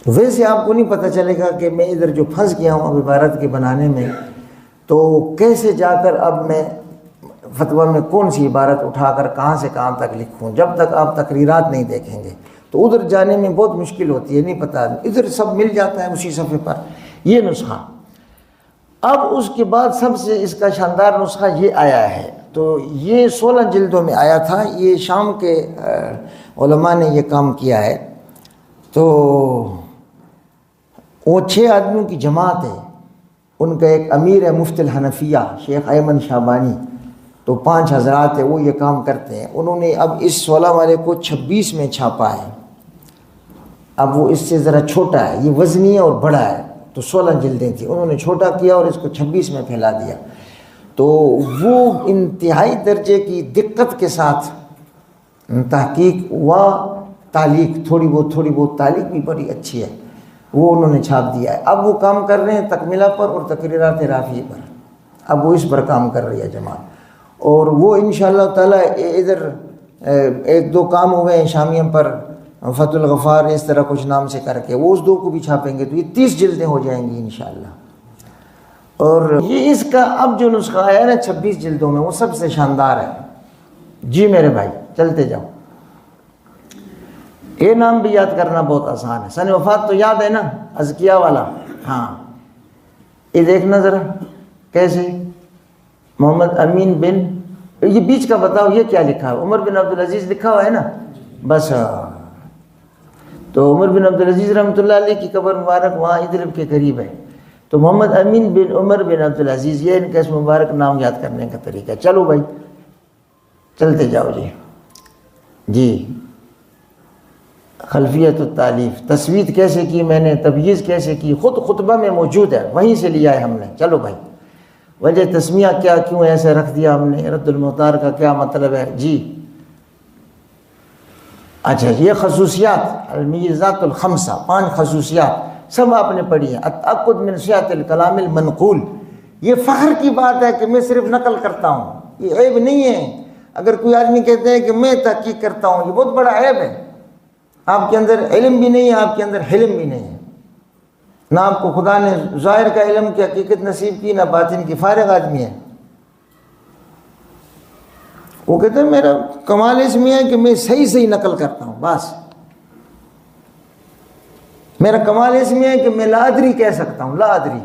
Speaker 1: ویسے آپ کو نہیں پتہ چلے گا کہ میں ادھر جو پھنس گیا ہوں اب عبارت کے بنانے میں، تو کیسے جا کر اب میں فتویٰ میں کون سی عبارت اٹھا کر کہاں سے کہاں تک لکھوں، جب تک آپ تقریرات نہیں دیکھیں گے تو ادھر جانے میں بہت مشکل ہوتی ہے، نہیں پتہ، ادھر سب مل جاتا ہے اسی صفحے پر یہ نسخہ۔ اب اس کے بعد سب سے اس کا شاندار نسخہ یہ آیا ہے، تو یہ 16 جلدوں میں آیا تھا، یہ شام کے علماء نے یہ کام کیا ہے، تو وہ 6 آدمیوں کی جماعت ہے، ان کا ایک امیر ہے مفتی الحنفیہ شیخ ایمن شعبانی، تو 5 حضرات ہیں وہ یہ کام کرتے ہیں۔ انہوں نے اب اس 16 والے کو 26 میں چھاپا ہے، اب وہ اس سے ذرا چھوٹا ہے، یہ وزنی ہے اور بڑا ہے، تو 16 جلدیں تھیں، انہوں نے چھوٹا کیا اور اس کو 26 میں پھیلا دیا۔ تو وہ انتہائی درجے کی دقت کے ساتھ تحقیق و تعلیق، تھوڑی بہت تعلیق بھی بڑی اچھی ہے، وہ انہوں نے چھاپ دیا ہے۔ اب وہ کام کر رہے ہیں تکملہ پر اور تقریرات رافعی پر، اب وہ اس پر کام کر رہی ہے جماعت، اور وہ انشاءاللہ تعالی ادھر 1-2 کام ہوئے ہیں شامیہ پر، فتح الغفار اس طرح کچھ نام سے کر کے، وہ اس 2 کو بھی چھاپیں گے، تو یہ 30 جلدیں ہو جائیں گی انشاءاللہ۔ اور یہ اس کا اب جو نسخہ آیا ہے نا 26 جلدوں میں، وہ سب سے شاندار ہے۔ جی میرے بھائی چلتے جاؤ، یہ نام بھی یاد کرنا بہت آسان ہے، سن وفات تو یاد ہے نا، ازکیہ والا، ہاں یہ دیکھنا ذرا کیسے، محمد امین بن، یہ بیچ کا بتاؤ یہ کیا لکھا ہے، عمر بن عبدالعزیز لکھا ہوا ہے نا، بس تو عمر بن عبدالعزیز رحمۃ اللہ علیہ کی قبر مبارک وہاں ادرب کے قریب ہے، تو محمد امین بن عمر بن عبدالعزیز، یہ ان کا اس مبارک نام یاد کرنے کا طریقہ ہے۔ چلو بھائی چلتے جاؤ جی خلفیت التالیف، تصویت کیسے کی میں نے، تبییض کیسے کی، خود خطبہ میں موجود ہے، وہیں سے لیا ہے ہم نے۔ چلو بھائی وجہ تسمیہ کیا، کیوں ایسے رکھ دیا ہم نے، رد المختار کا کیا مطلب ہے جی، اچھا یہ خصوصیات المیزات الخمسہ، 5 خصوصیات سب آپ نے پڑھی ہیں۔ التأکد من صحت الکلام المنقول، یہ فخر کی بات ہے کہ میں صرف نقل کرتا ہوں، یہ عیب نہیں ہے۔ اگر کوئی آدمی کہتے ہیں کہ میں تحقیق کرتا ہوں، یہ بہت بڑا عیب ہے، آپ کے اندر علم بھی نہیں ہے، آپ کے اندر حلم بھی نہیں ہے، نہ آپ کو خدا نے ظاہر کا علم کی حقیقت نصیب کی، نہ باطن کی، فارغ آدمی ہے۔ وہ کہتے ہیں میرا کمال اس میں ہے کہ میں صحیح نقل کرتا ہوں، بس میرا کمال اس میں ہے کہ میں لا ادری کہہ سکتا ہوں، لا ادری،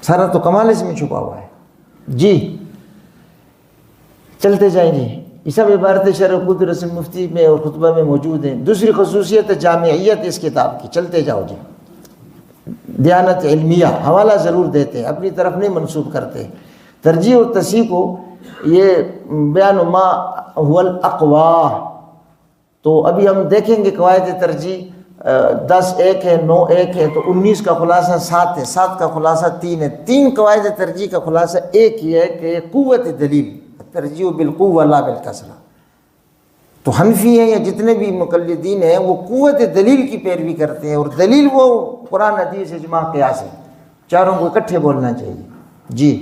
Speaker 1: سارا تو کمال اس میں چھپا ہوا ہے۔ جی چلتے جائیں جی، یہ سب عبارت شرح خود رسم مفتی میں اور خطبہ میں موجود ہیں۔ دوسری خصوصیت ہے جامعیت اس کتاب کی، چلتے جاؤ جی، دیانت علمیہ، حوالہ ضرور دیتے ہیں، اپنی طرف نہیں منسوب کرتے۔ ترجیح اور تصحیح کو یہ بیان ما هو الاقوی، تو ابھی ہم دیکھیں گے قواعد ترجیح 10 1 ہے، 9 1 ہے، تو 19 کا خلاصہ 7 ہے، 7 کا خلاصہ 3 ہے۔ 3 قواعد ترجیح کا خلاصہ ایک ہی ہے کہ قوت دلیل، ترجیح بالقوہ لا بالکثرہ۔ تو حنفی ہیں یا جتنے بھی مقلدین ہیں وہ قوت دلیل کی پیروی کرتے ہیں، اور دلیل وہ قرآن حدیث اجماع قیاس ہے، چاروں کو اکٹھے بولنا چاہیے جی۔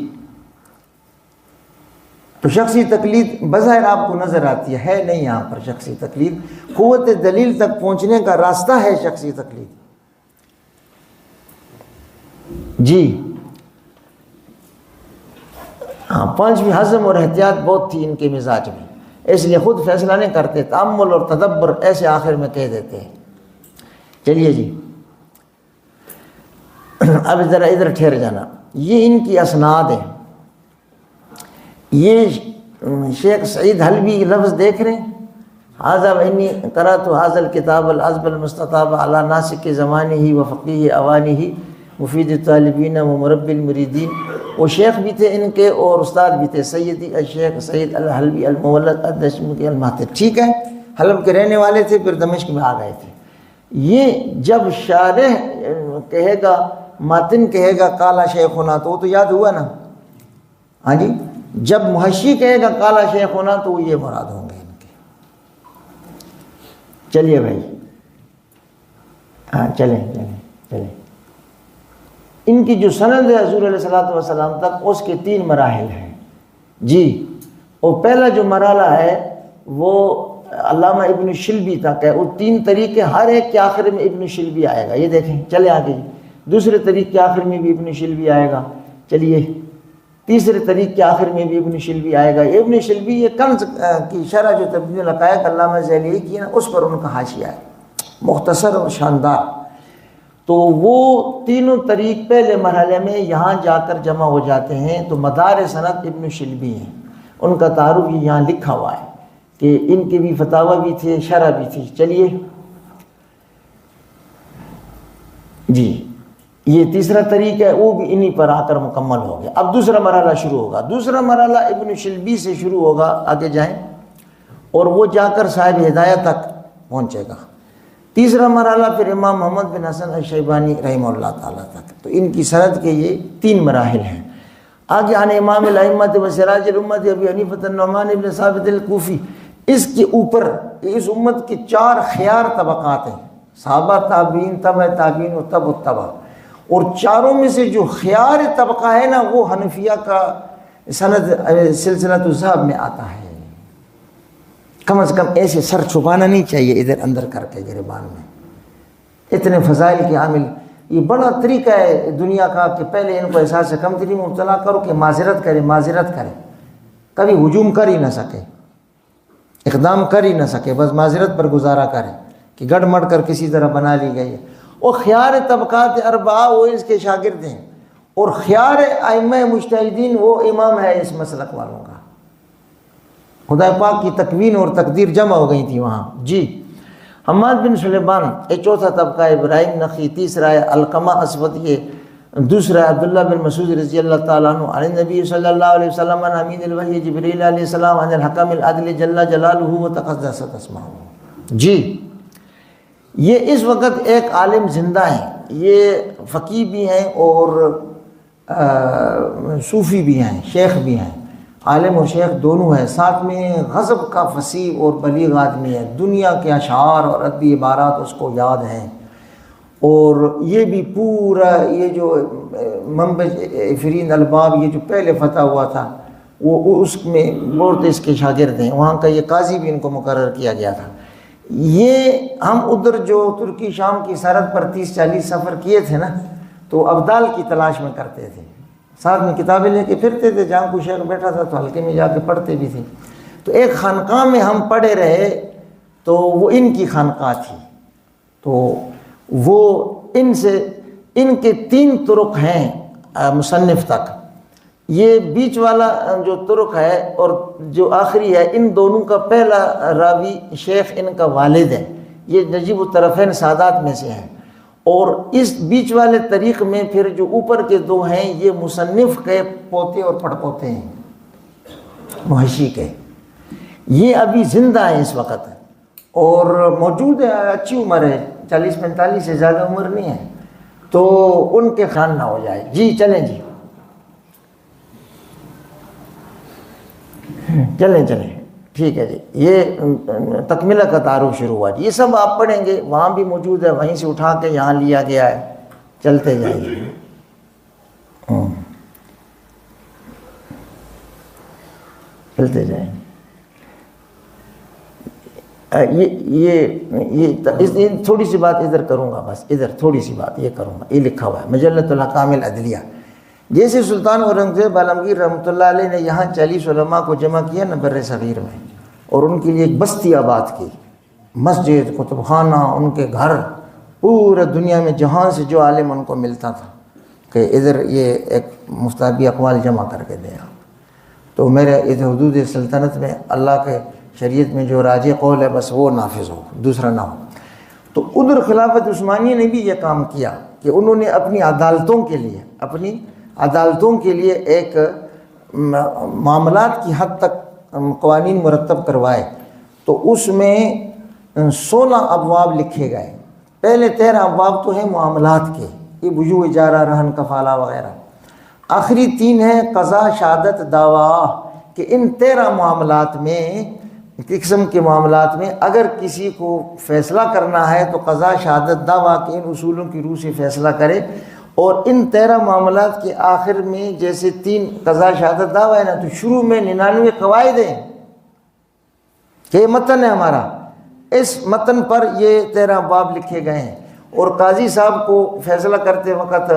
Speaker 1: تو شخصی تقلید بظاہر آپ کو نظر آتی ہے نہیں یہاں پر شخصی تقلید، قوت دلیل تک پہنچنے کا راستہ ہے شخصی تقلید جی۔ ہاں 5ویں حزم اور احتیاط بہت تھی ان کے مزاج میں، اس لیے خود فیصلہ نہیں کرتے، تأمل اور تدبر ایسے آخر میں کہہ دیتے ہیں۔ چلیے جی اب ذرا ادھر ٹھہر جانا، یہ ان کی اسناد ہیں۔ یہ شیخ سعید حلبی لفظ دیکھ رہے ہیں، حاذا وانی قرأت هذا الكتاب العذب المستطاب على ناسک زمانہ و فقیہ اوانہ مفید الطالبین و مربی المریدین۔ وہ شیخ بھی تھے ان کے اور استاد بھی تھے، سیدی الشیخ سعید الحلبی المولد الدمشقی المحتب، ٹھیک ہے، حلب کے رہنے والے تھے، پھر دمشق میں آ گئے تھے۔ یہ جب شارح کہے گا، ماتن کہے گا قال شیخنا، تو وہ تو یاد ہوا نا، ہاں جی، جب محشی کہے گا قال شیخنا تو وہ یہ مراد ہوں گے ان کے۔ چلیے بھائی ہاں چلیں چلیں چلیں. ان کی جو سند ہے حضور علیہ الصلوۃ والسلام تک، اس کے 3 مراحل ہیں جی. اور پہلا جو مرحلہ ہے وہ علامہ ابن شلبی تک ہے. وہ 3 طریقے، ہر ایک کے آخر میں ابن شلبی آئے گا. یہ دیکھیں چلے آگے جی. دوسرے طریق کے آخر میں بھی ابن شلبی آئے گا. چلیے تیسرے طریق کے آخر میں بھی ابن شلبی آئے گا. ابن شلبی یہ کنز کی شرح جو تبدیل الحقائق علامہ ذیلی کی ہے نا، اس پر ان کا حاشیہ ہے مختصر اور شاندار. تو وہ تینوں طریق پہلے مرحلے میں یہاں جا کر جمع ہو جاتے ہیں. تو مدار سند ابن شلبی ہیں. ان کا تعارف یہاں لکھا ہوا ہے کہ ان کے بھی فتاوی بھی تھے، شرح بھی تھی. چلیے جی، یہ تیسرا طریق ہے، وہ بھی انہی پر آ کر مکمل ہو گیا. اب دوسرا مرحلہ شروع ہوگا. دوسرا مرحلہ ابن شلبی سے شروع ہوگا، آگے جائیں، اور وہ جا کر صاحب ہدایہ تک پہنچے گا. تیسرا مرحلہ پھر امام محمد بن حسن الشیبانی رحمہ اللہ تعالیٰ تک. تو ان کی سند کے یہ 3 مراحل ہیں. آگے آنے امام الائمۃ و سراج الامت ابی حنیفہ النعمان بن ثابت الکوفی. اس کے اوپر اس امت کے 4 خیار طبقات ہیں، صحابہ، تابعین، تبع تابعین و تبع التبع. اور چاروں میں سے جو خیار طبقہ ہے نا، وہ حنفیہ کا سند سلسلۃ الذہب میں آتا ہے. کم از کم ایسے سر چھپانا نہیں چاہیے ادھر اندر کر کے گریبان میں. اتنے فضائل کے عامل، یہ بڑا طریقہ ہے دنیا کا کہ پہلے ان کو احساس کمتری میں مبتلا کرو کہ معذرت کرے. کبھی ہجوم کر ہی نہ سکے، اقدام کر ہی نہ سکے، بس معذرت پر گزارا کرے کہ گڑ مڑ کر کسی طرح بنا لی گئی ہے. اور خیار طبقات اربعہ وہ اس کے شاگرد ہیں. اور خیار ائمہ مجتہدین وہ امام ہے اس مسلک والوں کا. خدا پاک کی تکوین اور تقدیر جمع ہو گئی تھی وہاں جی. حماد بن سلیمان یہ چوتھا طبقہ ہے. ابراہیم نخعی تیسرا ہے. علقمہ اسود یہ دوسرا ہے. عبداللہ بن مسعود رضی اللہ تعالیٰ عنہ عن نبی صلی اللہ علیہ وسلم عن امین الوحی جبریل علیہ السلام عن الحکم العدل جل جلالہ و تقدست اسماؤہ جی. یہ اس وقت ایک عالم زندہ ہیں، یہ فقیہ بھی ہیں اور صوفی بھی ہیں، شیخ بھی ہیں، عالم اور شیخ دونوں ہیں. ساتھ میں غضب کا فصیح اور بلیغ آدمی ہے. دنیا کے اشعار اور ادبی عبارات اس کو یاد ہیں. اور یہ بھی پورا یہ جو منبج عفرین الباب یہ جو پہلے فتح ہوا تھا وہ اس میں بہت اس کے شاگرد ہیں. وہاں کا یہ قاضی بھی ان کو مقرر کیا گیا تھا. یہ ہم ادھر جو ترکی شام کی سرحد پر 30-40 سفر کیے تھے نا، تو ابدال کی تلاش میں کرتے تھے. ساتھ میں کتابیں لے کے پھرتے تھے. جہاں کوئی شیخ بیٹھا تھا تو حلقے میں جا کے پڑھتے بھی تھے. تو ایک خانقاہ میں ہم پڑھے رہے، تو وہ ان کی خانقاہ تھی. تو وہ ان کے 3 طرق ہیں مصنف تک. یہ بیچ والا جو طرق ہے اور جو آخری ہے، ان دونوں کا پہلا راوی شیخ ان کا والد ہے. یہ نجیب الطرفین سادات میں سے ہیں. اور اس بیچ والے طریق میں پھر جو اوپر کے 2 ہیں یہ مصنف کے پوتے اور پڑ پوتے ہیں، محشی کے. یہ ابھی زندہ ہیں اس وقت اور موجود ہے. اچھی عمر ہے، 40-45 سے زیادہ عمر نہیں ہے. تو ان کے خان نہ ہو جائے جی. چلیں جی، چلیں ٹھیک ہے جی. یہ تکملہ کا تعارف شروع ہوا جی. یہ سب آپ پڑھیں گے، وہاں بھی موجود ہے، وہیں سے اٹھا کے یہاں لیا گیا ہے. چلتے جائیے. چلتے جائیں. یہ تھوڑی سی بات ادھر کروں گا، بس ادھر تھوڑی سی بات یہ کروں گا. یہ لکھا ہوا ہے مجلۃ الاحکام العدلیہ. جیسے سلطان اورنگزیب عالمگیر رحمۃ اللہ علیہ نے یہاں 40 علماء کو جمع کیا نا بر صغیر میں، اور ان کے لیے ایک بستی آباد کی، مسجد، کتب خانہ، ان کے گھر، پورے دنیا میں جہاں سے جو عالم ان کو ملتا تھا کہ ادھر یہ ایک مفتابی اقوال جمع کر کے دیں. تو میرے ادھر حدود سلطنت میں اللہ کے شریعت میں جو راجع قول ہے بس وہ نافذ ہو، دوسرا نہ ہو. تو ادھر خلافت عثمانیہ نے بھی یہ کام کیا کہ انہوں نے اپنی عدالتوں کے لیے ایک معاملات کی حد تک قوانین مرتب کروائے. تو اس میں 16 ابواب لکھے گئے. پہلے 13 ابواب تو ہیں معاملات کے، یہ بجوع، اجارہ، رہن، کفالہ وغیرہ. آخری 3 ہیں قضا، شہادت، دعویٰ، کہ ان 13 معاملات میں قسم کے معاملات میں اگر کسی کو فیصلہ کرنا ہے تو قضا شہادت دعویٰ کے ان اصولوں کی روح سے فیصلہ کرے، اور ان 13 معاملات کے آخر میں جیسے 3 قضا شہادت دعویٰ ہے نا، تو شروع میں 99 قواعد ہیں کہ یہ متن ہے ہمارا، اس متن پر یہ 13 باب لکھے گئے ہیں، اور قاضی صاحب کو فیصلہ کرتے وقت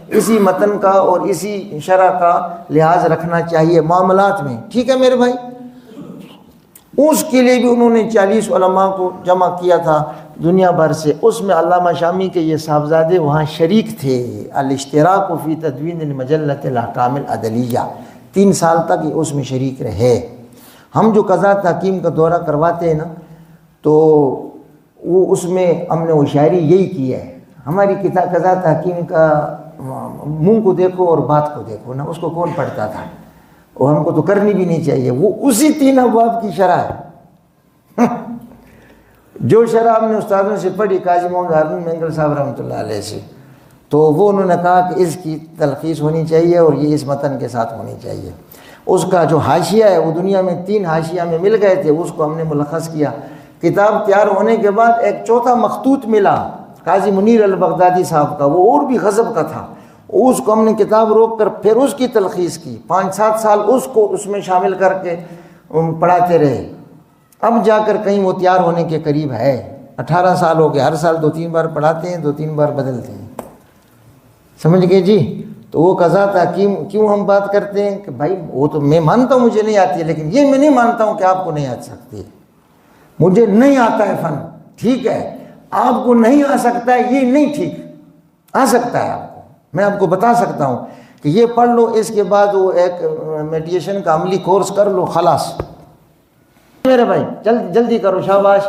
Speaker 1: اسی متن کا اور اسی شرح کا لحاظ رکھنا چاہیے معاملات میں، ٹھیک ہے میرے بھائی۔ اس کے لیے بھی انہوں نے 40 علماء کو جمع کیا تھا دنیا بھر سے، اس میں علامہ شامی کے یہ صاحبزادے وہاں شریک تھے۔ الاشتراک فی تدوین المجلۃ الاحکام العدلیہ، 3 سال تک یہ اس میں شریک رہے۔ ہم جو قضا تحکیم کا دورہ کرواتے ہیں نا، تو وہ اس میں ہم نے وہ شاعری یہی کی ہے، ہماری کتاب قضا تحکیم کا منہ کو دیکھو اور بات کو دیکھو نا، اس کو کون پڑھتا تھا، اور ہم کو تو کرنی بھی نہیں چاہیے، وہ اسی 3 ابواب کی شرح ہے جو شرح ہم نے استادوں سے پڑھی، قاضی محمد ہارون مینگل صاحب رحمۃ اللہ علیہ سے، تو وہ انہوں نے کہا کہ اس کی تلخیص ہونی چاہیے اور یہ اس متن کے ساتھ ہونی چاہیے۔ اس کا جو حاشیہ ہے وہ دنیا میں 3 حاشیہ میں مل گئے تھے، اس کو ہم نے ملخص کیا۔ کتاب تیار ہونے کے بعد ایک 4تھا مخطوط ملا قاضی منیر البغدادی صاحب کا، وہ اور بھی غضب کا تھا، اس کو ہم نے کتاب روک کر پھر اس کی تلخیص کی، 5-7 سال اس کو اس میں شامل کر کے پڑھاتے رہے، اب جا کر کہیں وہ تیار ہونے کے قریب ہے۔ 18 سال ہو گئے، ہر سال 2-3 بار پڑھاتے ہیں، 2-3 بار بدلتے ہیں، سمجھ گئے جی۔ تو وہ قضا تحکیم کیوں ہم بات کرتے ہیں کہ بھائی وہ تو میں مانتا ہوں مجھے نہیں آتی ہے، لیکن یہ میں نہیں مانتا ہوں کہ آپ کو نہیں آ سکتی ہے، مجھے نہیں آتا ہے فن، ٹھیک ہے، آپ کو نہیں آ سکتا ہے یہ نہیں ٹھیک، آ سکتا ہے آپ کو، میں آپ کو بتا سکتا ہوں کہ یہ پڑھ لو، اس کے بعد وہ ایک میڈیٹیشن کا عملی کورس کر لو، خلاص۔ میرے بھائی جلدی کرو، شاباش،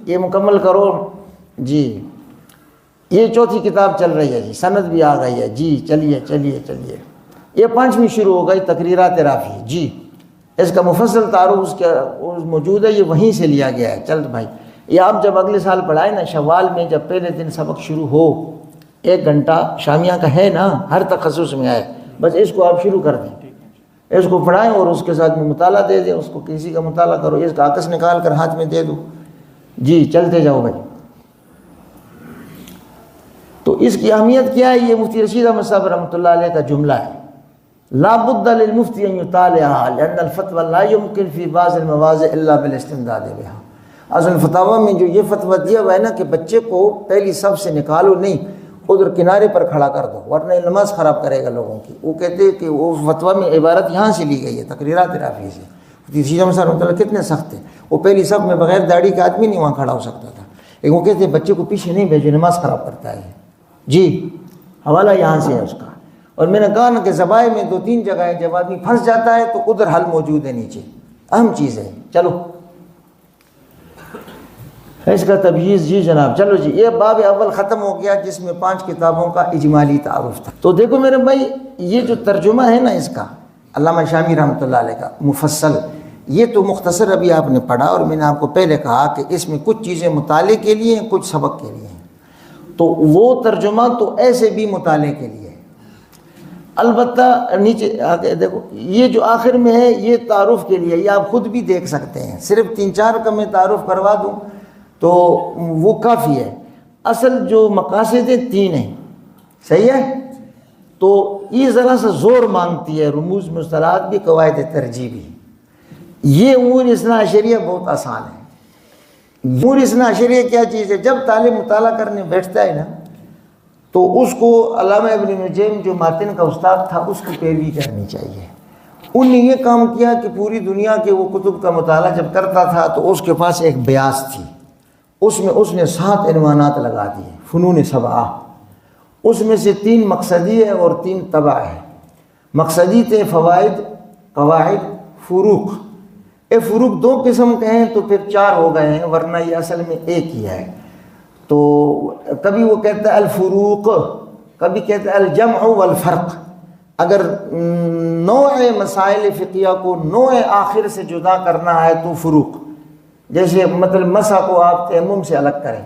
Speaker 1: یہ مکمل کرو جی۔ یہ 4تھی کتاب چل رہی ہے جی، سند بھی آ گئی ہے جی، چلیے چلیے چلیے۔ یہ 5ویں شروع ہو گئی، تقریرات رافی جی، اس کا مفصل تعارف اس کا موجود ہے، یہ وہیں سے لیا گیا ہے۔ چل بھائی، یہ آپ جب اگلے سال پڑھائیں نا شوال میں، جب پہلے دن سبق شروع ہو، 1 گھنٹہ شامیہ کا ہے نا، ہر تخصص میں آئے، بس اس کو آپ شروع کر دیں، اس کو پڑھائیں اور اس کے ساتھ میں مطالعہ دے دیں، اس کو کسی کا مطالعہ کرو، اس کا کاغذ نکال کر ہاتھ میں دے دو جی، چلتے جاؤ بھائی۔ تو اس کی اہمیت کیا ہے؟ یہ مفتی رشید احمد صاحب رحمۃ اللہ علیہ کا جملہ ہے، لا بد للمفتی ان يطالعها لان الفتوى لا يمكن في بعض المواضع الا بالاستمداد بها۔ اصل فتاوی میں جو یہ فتویٰ دیا ہوا ہے نا کہ بچے کو پہلی صف سے نکالو نہیں، ادھر کنارے پر کھڑا کر دو ورنہ یہ نماز خراب کرے گا لوگوں کی، وہ کہتے ہیں کہ وہ فتویٰ میں عبارت یہاں سے لی گئی ہے، تقریرات رافی سے۔ مفتی رشید احمد صاحب رحمۃ اللہ کتنے سخت ہیں، وہ پہلی صف میں بغیر داڑھی کا آدمی نہیں وہاں کھڑا ہو سکتا تھا، لیکن وہ کہتے ہیں بچے کو پیچھے نہیں بھیجو، نماز خراب کرتا ہے جی، حوالہ یہاں سے ہے اس کا۔ اور میں نے کہا نا کہ زبائے میں 2-3 جگہ ہے، جب آدمی پھنس جاتا ہے تو ادھر حل موجود ہے نیچے، اہم چیز ہے۔ چلو اس کا تبییض جی جناب، چلو جی، یہ باب اول ختم ہو گیا جس میں 5 کتابوں کا اجمالی تعارف تھا۔ تو دیکھو میرے بھائی، یہ جو ترجمہ ہے نا اس کا علامہ شامی رحمۃ اللہ علیہ کا مفصل، یہ تو مختصر ابھی آپ نے پڑھا، اور میں نے آپ کو پہلے کہا کہ اس میں کچھ چیزیں مطالعے کے لیے ہیں، کچھ سبق کے لیے ہیں، تو وہ ترجمہ تو ایسے بھی مطالعے کے لیے ہے۔ البتہ نیچے آگے دیکھو، یہ جو آخر میں ہے یہ تعارف کے لیے، یہ آپ خود بھی دیکھ سکتے ہیں، صرف 3-4 کا میں تعارف کروا دوں تو وہ کافی ہے۔ اصل جو مقاصد 3 ہیں، صحیح ہے، تو یہ ذرا سا زور مانگتی ہے، رموز مصطلحات بھی، قواعد ترجیح بھی۔ یہ امور اثنا عشریہ بہت آسان ہے۔ امور اثنا عشریہ کیا چیز ہے؟ جب طالب مطالعہ کرنے بیٹھتا ہے نا تو اس کو علامہ ابن نجیم جو ماتن کا استاد تھا اس کی پیروی کرنی چاہیے۔ انہوں نے یہ کام کیا کہ پوری دنیا کے وہ کتب کا مطالعہ جب کرتا تھا تو اس کے پاس ایک بیاس تھی، اس نے 7 عنوانات لگا دیے، فنون 7، اس میں سے 3 مقصدی ہے اور 3 تبع ہے۔ مقصدی تھے فوائد، قواعد، فروق۔ فروق 2 قسم کے ہیں تو پھر 4 ہو گئے ہیں، ورنہ یہ اصل میں ایک ہی ہے۔ تو کبھی وہ کہتا ہے الفروق، کبھی کہتا ہے الجمع والفرق۔ اگر نوع مسائل فقیہ کو نوع آخر سے جدا کرنا ہے تو فروق، جیسے مطلب مسح کو آپ تیمم سے الگ کریں،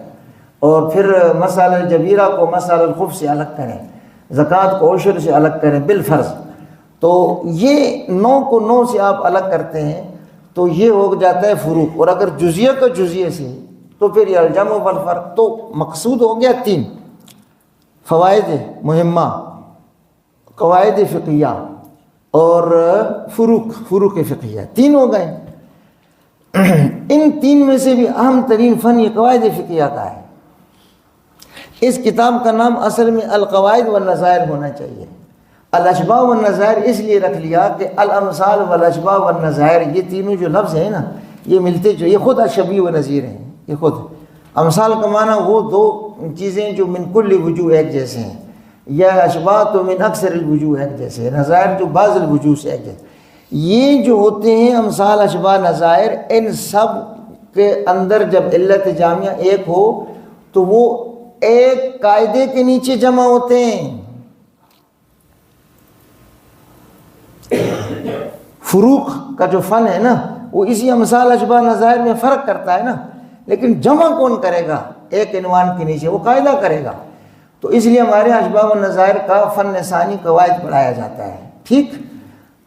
Speaker 1: اور پھر مسائل الجبیرہ کو مسائل الخف سے الگ کریں، زکوٰۃ کو عشر سے الگ کریں بالفرض۔ تو یہ 9 کو 9 سے آپ الگ کرتے ہیں تو یہ ہو جاتا ہے فروق، اور اگر جزیہ کا جزیہ سے تو پھر یہ الجمع والفرق۔ تو مقصود ہو گیا 3 فوائد مہمہ، قواعد فقہیہ اور فروق فقہیہ، 3 ہو گئے۔ ان 3 میں سے بھی اہم ترین فن یہ قواعد فقہیہ کا ہے۔ اس کتاب کا نام اصل میں القواعد والنظائر ہونا چاہیے۔ الاشباہ والنظائر اس لیے رکھ لیا کہ الامثال والاشباہ والنظائر یہ تینوں جو لفظ ہیں نا یہ ملتے جو، یہ خود اشبیہ و نظیر ہیں، یہ خود امثال کا معنی وہ 2 چیزیں جو من کل وجوہ ایک جیسے ہیں، یا اشباہ تو من اکثر الوجوہ ایک جیسے ہیں، نظائر جو بعض الوجوہ سے ایک جیسے۔ یہ جو ہوتے ہیں امثال اشباہ نظائر، ان سب کے اندر جب علت جامعہ ایک ہو تو وہ ایک قاعدے کے نیچے جمع ہوتے ہیں۔ فروق کا جو فن ہے نا وہ اسی امثال اشباہ نظائر میں فرق کرتا ہے نا، لیکن جمع کون کرے گا ایک عنوان کے نیچے؟ وہ قاعدہ کرے گا۔ تو اس لیے ہمارے اشباہ و نظائر کا فن ثانی قواعد پڑھایا جاتا ہے۔ ٹھیک،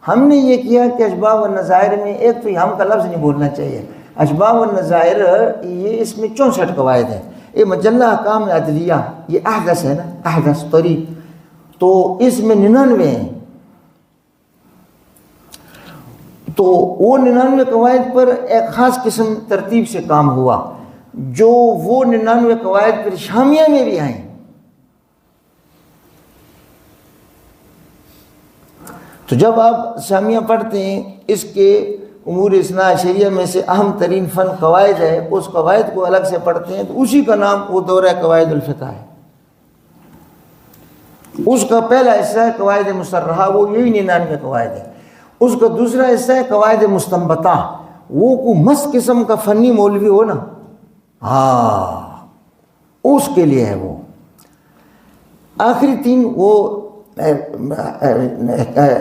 Speaker 1: ہم نے یہ کیا کہ اشباہ و نظائر میں ایک تو ہم کا لفظ نہیں بولنا چاہیے۔ اشباہ و نظائر یہ اس میں 64 قواعد ہیں۔ یہ مجلہ احکام عدلیہ یہ احدث ہے نا، احدث طریق، تو اس میں 99 ہیں۔ تو وہ 99 قواعد پر ایک خاص قسم ترتیب سے کام ہوا، جو وہ 99 قواعد پھر شامیہ میں بھی آئیں۔ تو جب آپ شامیہ پڑھتے ہیں، اس کے امور اثنا عشریہ میں سے اہم ترین فن قواعد ہے، اس قواعد کو الگ سے پڑھتے ہیں تو اسی کا نام وہ دورہ قواعد الفقہ ہے۔ اس کا پہلا حصہ ہے قواعد مصرحہ، وہ یہی 99 قواعد ہے۔ اس کا دوسرا حصہ ہے قواعد مستنبطہ، وہ کو مس قسم کا فنی مولوی ہو نا، ہاں اس کے لیے ہے وہ۔ آخری 3 وہ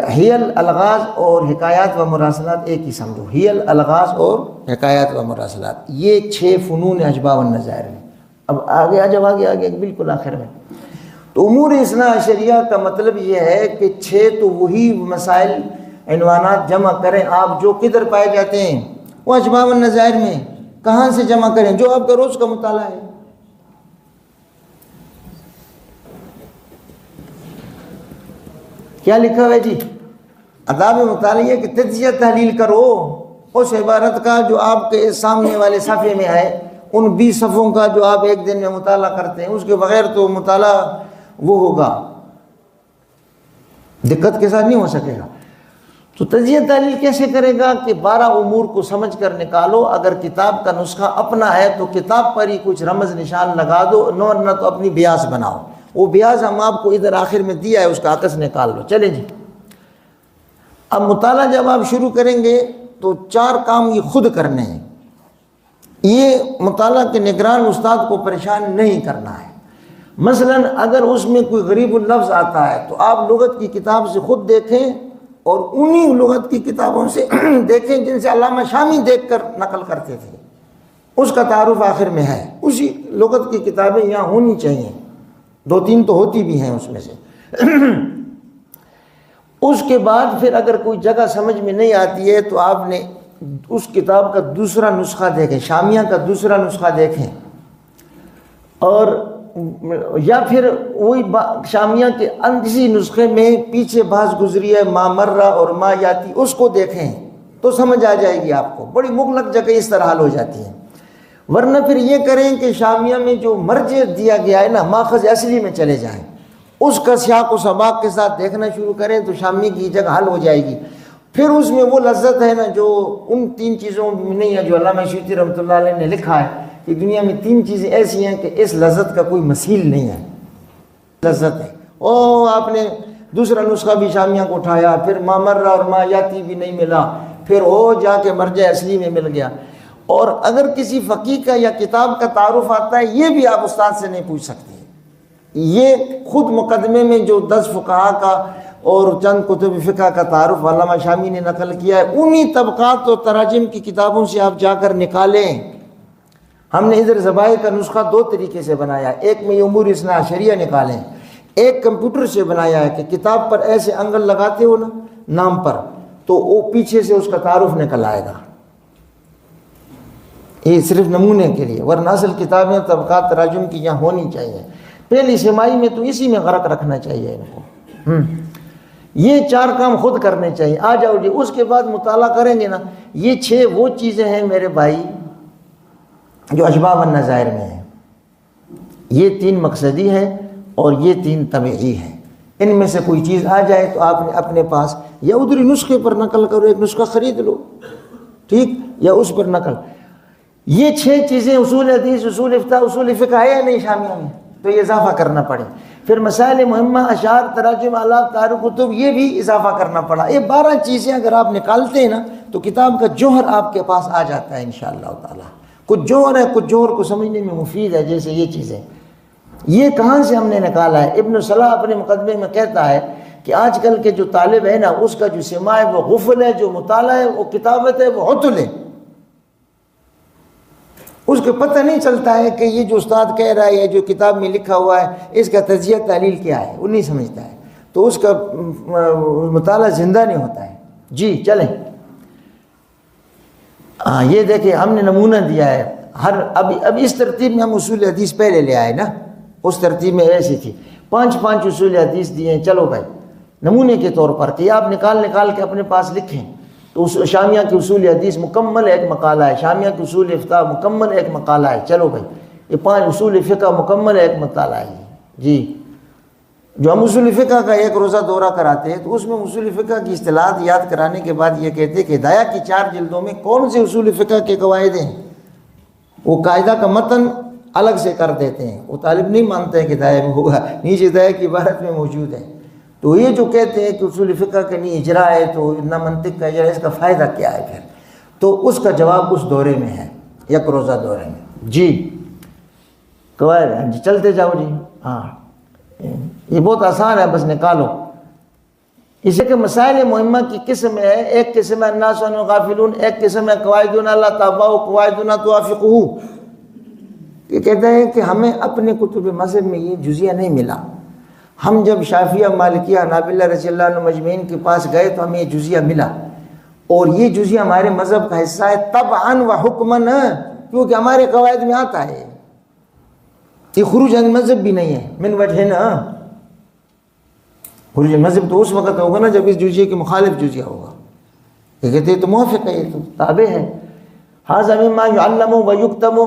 Speaker 1: حیل، الغاز اور حکایات و مراسلات، ایک ہی سمجھو، حیل، الغاز اور حکایات و مراسلات، یہ 6 فنون اشباہ والنظائر میں۔ اب آگے آگے بالکل آخر میں تو امور اثنا عشریہ کا مطلب یہ ہے کہ 6 تو وہی مسائل عنوانات جمع کریں آپ جو کدھر پائے جاتے ہیں، وہ اشباہ والنظائر میں کہاں سے جمع کریں؟ جو آپ کا روز کا مطالعہ ہے۔ کیا لکھا ہوا ہے جی؟ آداب مطالعہ کہ تجزیہ تحلیل کرو اس عبارت کا جو آپ کے سامنے والے صفحے میں ہے، ان 20 صفحوں کا جو آپ ایک دن میں مطالعہ کرتے ہیں، اس کے بغیر تو مطالعہ وہ ہوگا، دقت کے ساتھ نہیں ہو سکے گا۔ تو تجزیہ تحلیل کیسے کرے گا کہ 12 امور کو سمجھ کر نکالو۔ اگر کتاب کا نسخہ اپنا ہے تو کتاب پر ہی کچھ رمز نشان لگا دو، نہ تو اپنی بیاس بناؤ۔ وہ بیاس ہم آپ کو ادھر آخر میں دیا ہے، اس کا عکس نکال لو۔ چلیں جی، اب مطالعہ جب آپ شروع کریں گے تو 4 کام یہ خود کرنے ہیں۔ یہ مطالعہ کے نگران استاد کو پریشان نہیں کرنا ہے۔ مثلا اگر اس میں کوئی غریب اللفظ آتا ہے تو آپ لغت کی کتاب سے خود دیکھیں اور انہی لغت کی کتابوں سے دیکھیں جن سے علامہ شامی دیکھ کر نقل کرتے تھے، اس کا تعارف آخر میں ہے۔ اسی لغت کی کتابیں یہاں ہونی چاہیے، 2-3 تو ہوتی بھی ہیں اس میں سے۔ اس کے بعد پھر اگر کوئی جگہ سمجھ میں نہیں آتی ہے تو آپ نے اس کتاب کا دوسرا نسخہ دیکھیں، شامیہ کا دوسرا نسخہ دیکھیں، اور یا پھر وہی شامیہ کے اسی نسخے میں پیچھے بحث گزری ہے ما مرہ اور ما یاتی، اس کو دیکھیں تو سمجھ آ جائے گی آپ کو۔ بڑی مغلق جگہ اس طرح حل ہو جاتی ہیں۔ ورنہ پھر یہ کریں کہ شامیہ میں جو مرجع دیا گیا ہے نا، ماخذ اصلی میں چلے جائیں، اس کا سیاق و سباق کے ساتھ دیکھنا شروع کریں تو شامی کی جگہ حل ہو جائے گی۔ پھر اس میں وہ لذت ہے نا جو ان 3 چیزوں میں نہیں ہے، جو علامہ سیوطی رحمۃ اللہ علیہ نے لکھا ہے کہ دنیا میں 3 چیزیں ایسی ہیں کہ اس لذت کا کوئی مثیل نہیں ہے، لذت ہے۔ آپ نے دوسرا نسخہ بھی شامیہ کو اٹھایا، پھر ما مرہ اور ما یاتی بھی نہیں ملا، پھر جا کے مرجع اصلی میں مل گیا۔ اور اگر کسی فقیہ کا یا کتاب کا تعارف آتا ہے، یہ بھی آپ استاد سے نہیں پوچھ سکتے۔ یہ خود مقدمے میں جو 10 فقہا کا اور چند کتب فقہ کا تعارف علامہ شامی نے نقل کیا ہے، انہی طبقات اور تراجم کی کتابوں سے آپ جا کر نکالیں۔ ہم نے ادھر ذبائح کا نسخہ 2 طریقے سے بنایا، ایک میں امور اثنا عشریہ نکالیں، ایک کمپیوٹر سے بنایا ہے کہ کتاب پر ایسے انگل لگاتے ہو نا نام پر، تو وہ پیچھے سے اس کا تعارف نکل آئے گا۔ یہ صرف نمونے کے لیے، ورنہ اصل کتابیں طبقات تراجم کی یہاں ہونی چاہیے. پہلی سمائی میں تو اسی میں غرق رکھنا چاہیے ان کو. یہ 4 کام خود کرنے چاہیے. آ جاؤ جی، اس کے بعد مطالعہ کریں گے نا. یہ 6 وہ چیزیں ہیں میرے بھائی جو اشباح والنظائر میں ہیں. یہ 3 مقصدی ہیں اور یہ 3 طبعی ہیں. ان میں سے کوئی چیز آ جائے تو آپ نے اپنے پاس یا ادھری نسخے پر نقل کرو، ایک نسخہ خرید لو، ٹھیک، یا اس پر نقل. یہ 6 چیزیں اصول حدیث، اصول افتاء، اصول فقہ ہے یا نہیں شامیہ میں؟ تو یہ اضافہ کرنا پڑے. پھر مسائل مہمہ، اشعار، تراجم، آلاف، تعارف، کتب، یہ بھی اضافہ کرنا پڑا. یہ 12 چیزیں اگر آپ نکالتے ہیں نا تو کتاب کا جوہر آپ کے پاس آ جاتا ہے انشاءاللہ تعالی. کچھ جوہر ہے، کچھ جوہر کو سمجھنے میں مفید ہے. جیسے یہ چیزیں، یہ کہاں سے ہم نے نکالا ہے؟ ابن صلاح اپنے مقدمے میں کہتا ہے کہ آج کل کے جو طالب ہے نا، اس کا جو سماع ہے وہ غفل ہے، جو مطالعہ ہے وہ کتابت ہے وہ عطل ہے. اس کو پتہ نہیں چلتا ہے کہ یہ جو استاد کہہ رہا ہے یا جو کتاب میں لکھا ہوا ہے اس کا تجزیہ تحلیل کیا ہے، وہ نہیں سمجھتا ہے. تو اس کا مطالعہ زندہ نہیں ہوتا ہے. جی چلیں، یہ دیکھیں ہم نے نمونہ دیا ہے. اب اس ترتیب میں ہم اصول حدیث پہلے لے آئے نا، اس ترتیب میں ایسی تھی. 5 اصول حدیث دیے ہیں. چلو بھائی، نمونے کے طور پر کہ آپ نکال کے اپنے پاس لکھیں. تو شامیہ کی اصول حدیث مکمل ایک مقالہ ہے، شامیہ کی اصول افتاء مکمل ایک مقالہ ہے. چلو بھائی، یہ 5 اصول فقہ مکمل ایک مطالعہ ہے. جی، جو ہم اصول فقہ کا ایک روزہ دورہ کراتے ہیں تو اس میں اصول فقہ کی اصطلاحات یاد کرانے کے بعد یہ کہتے ہیں کہ ہدایہ کی 4 جلدوں میں کون سے اصول فقہ کے قواعد ہیں. وہ قاعدہ کا متن الگ سے کر دیتے ہیں. وہ طالب نہیں مانتے ہیں کہ ہدایہ میں ہوگا، نیچے ہدایہ کی عبارت میں موجود ہے. تو یہ جو کہتے ہیں کہ اصول فقہ کے نہیں اجرا ہے تو نہ منطق کا اجرا ہے، اس کا فائدہ کیا ہے پھر؟ تو اس کا جواب اس دورے میں ہے، یک روزہ دورے میں. جی قواعد، جی چلتے جاؤ جی. ہاں یہ بہت آسان ہے، بس نکالو. اسے کہ مسائل مہمہ کی قسم ہے. ایک قسم ہے الناس عنہ غافلون، ایک قسم ہے قواعدنا لا تابع قواعدنا توافقہ. یہ کہتے ہیں کہ ہمیں اپنے کتب مذہب میں یہ جزیہ نہیں ملا. ہم جب شافعیہ، مالکیہ، حنابلہ رضی اللہ عنہ مجمعین کے پاس گئے تو ہمیں یہ جزیہ ملا، اور یہ جزیہ ہمارے مذہب کا حصہ ہے طبعاً و حکماً، کیونکہ ہمارے قواعد میں آتا ہے. یہ خروج عن مذہب بھی نہیں ہے من وجہ نا. خروج عن مذہب تو اس وقت ہوگا نا جب اس جزیے کے مخالف جزیہ ہوگا. یہ کہتے ہیں تو موافق ہے، یہ تو تابع ہے. ھذا مما یعلم و یکتم،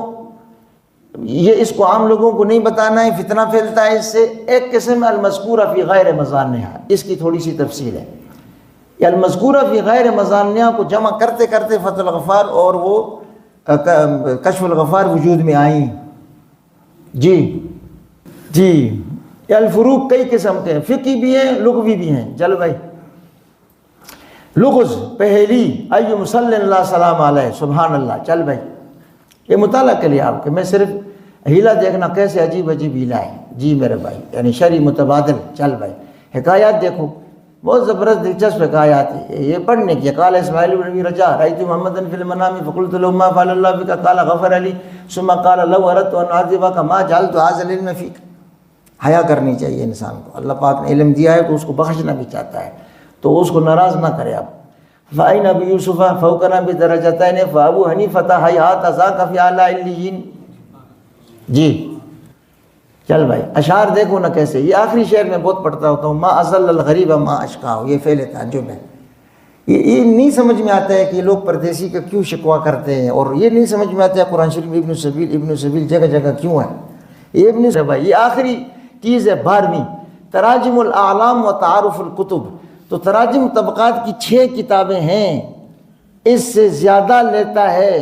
Speaker 1: یہ اس کو عام لوگوں کو نہیں بتانا ہے، فتنہ پھیلتا ہے اس سے. ایک قسم المذکورہ فی غیر مظانہ، اس کی تھوڑی سی تفصیل ہے. یہ المذکورہ فی غیر مظانہ کو جمع کرتے کرتے فتح الغفار اور وہ کشف الغفار وجود میں آئیں. جی یہ الفروق کئی قسم کے ہیں، فقہی بھی ہیں، لغوی بھی ہیں. چل بھائی، لغز پہلی ای مصلی اللہ سلام علیہ سبحان اللہ. چل بھائی، یہ مطالعہ کے لیے آپ کے، میں صرف ہیلہ دیکھنا کیسے عجیب ہیلہ ہے. جی میرے بھائی، یعنی شرعی متبادل. چل بھائی، حکایات دیکھو، بہت زبردست دلچسپ حکایات ہیں. یہ پڑھنے کی. قال اسماعیل بن ابی رجاء رأیت محمدا فی المنام فقلت له ما فعل الله بك قال غفر لي ثم قال لو اردت ان اعذبك ما جعلت هذا العلم فيك. حیا کرنی چاہیے انسان کو. اللہ پاک نے علم دیا ہے تو اس کو بخشنا بھی چاہتا ہے، تو اس کو ناراض نہ کرے آپ. فَأَيْنَ أَبُو يُوسُفَ فَوْقَنَا بِدَرَجَتَيْنِ فَأَبُو حَنِيفَةَ هَيْهَاتَ ذَاكَ فِي أَعْلَى عِلِّيِّينَ. جی چل بھائی، اشعار دیکھو نا کیسے. یہ آخری شعر میں بہت پڑھتا ہوتا ہوں. ما اضل الغریب ما اشقاہ، یہ فعل تعجب ہے. یہ نہیں سمجھ میں آتا ہے کہ یہ لوگ پردیسی کا کیوں شکوہ کرتے ہیں، اور یہ نہیں سمجھ میں آتا ہے قرآن شریف ابن سبیل جگہ جگہ کیوں ہے. یہ ابن بھائی، یہ آخری چیز ہے 12ویں، تراجم الاعلام و تعارف الکتب. تو تراجم طبقات کی 6 کتابیں ہیں. اس سے زیادہ لیتا ہے،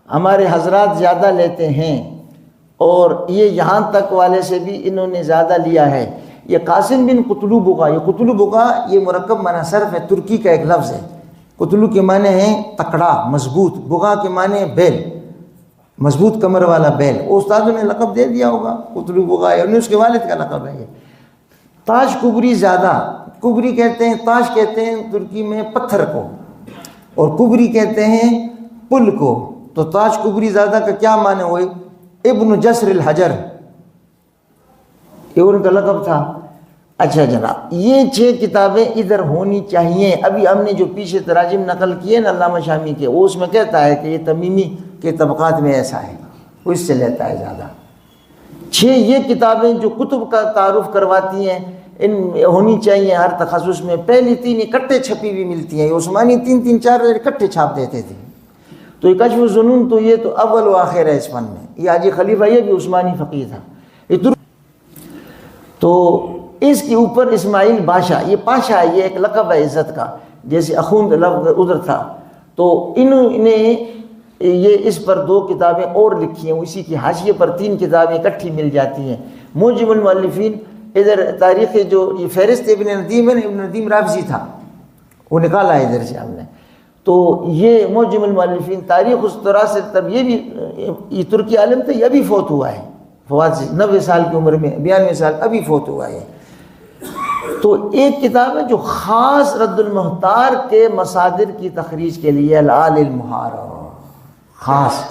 Speaker 1: ہمارے حضرات زیادہ لیتے ہیں، اور یہ یہاں تک والے سے بھی انہوں نے زیادہ لیا ہے. یہ قاسم بن قتلو بغا، یہ قتلو بغا یہ مرکب معنی صرف ہے، ترکی کا ایک لفظ ہے. قتلو کے معنی ہیں تکڑا، مضبوط. بغا کے معنی بیل، مضبوط کمر والا بیل. استادوں نے لقب دے دیا ہوگا قتلو بغا، یعنی اس کے والد کا لقب ہے. یہ تاش کبری زیادہ، کبری کہتے ہیں، تاش کہتے ہیں ترکی میں پتھر کو، اور کبری کہتے ہیں پل کو. تو تاش کبری زیادہ کا کیا معنی ہوئے؟ ابن جسر الحجر، یہ ان کا لقب تھا. اچھا جناب، یہ 6 کتابیں ادھر ہونی چاہیے. ابھی ہم نے جو پیچھے تراجم نقل کیے نا علامہ شامی کے، وہ اس میں کہتا ہے کہ یہ تمیمی کے طبقات میں ایسا ہے، وہ اس سے لیتا ہے زیادہ۔ 6 یہ کتابیں جو کتب کا تعارف کرواتی ہیں، ان ہونی چاہیے ہر تخصص میں۔ پہلی 3 اکٹھے چھپی ہوئی ملتی ہیں، یہ عثمانی 3 4 اکٹھے چھاپ دیتے تھے۔ تو یہ کشف الظنون تو یہ تو اول و آخر ہے اس فن میں۔ یہ حاجی خلیفہ یہ بھی عثمانی فقیہ تھا۔ تو اس کے اوپر اسماعیل بادشاہ، یہ پاشا ہے، یہ ایک لقب ہے عزت کا، جیسے اخوند لفظ ادھر تھا۔ تو انہوں نے یہ اس پر 2 کتابیں اور لکھی ہیں، اسی کی حاشیے پر 3 کتابیں اکٹھی مل جاتی ہیں۔ موجم المؤلفین، ادھر تاریخ جو یہ فہرست ابن ندیم ہے، ابن ندیم رافضی تھا، وہ نکالا ہے ادھر سے ہم نے۔ تو یہ موجم المؤلفین تاریخ اس طرح سے، تب یہ بھی یہ ترکی عالم تھا، یہ بھی فوت ہوا ہے فواد سے 90 سال کی عمر میں، 92 سال ابھی فوت ہوا ہے۔ تو ایک کتاب ہے جو خاص رد المحتار کے مصادر کی تخریج کے لیے، العال المحار، خاص۔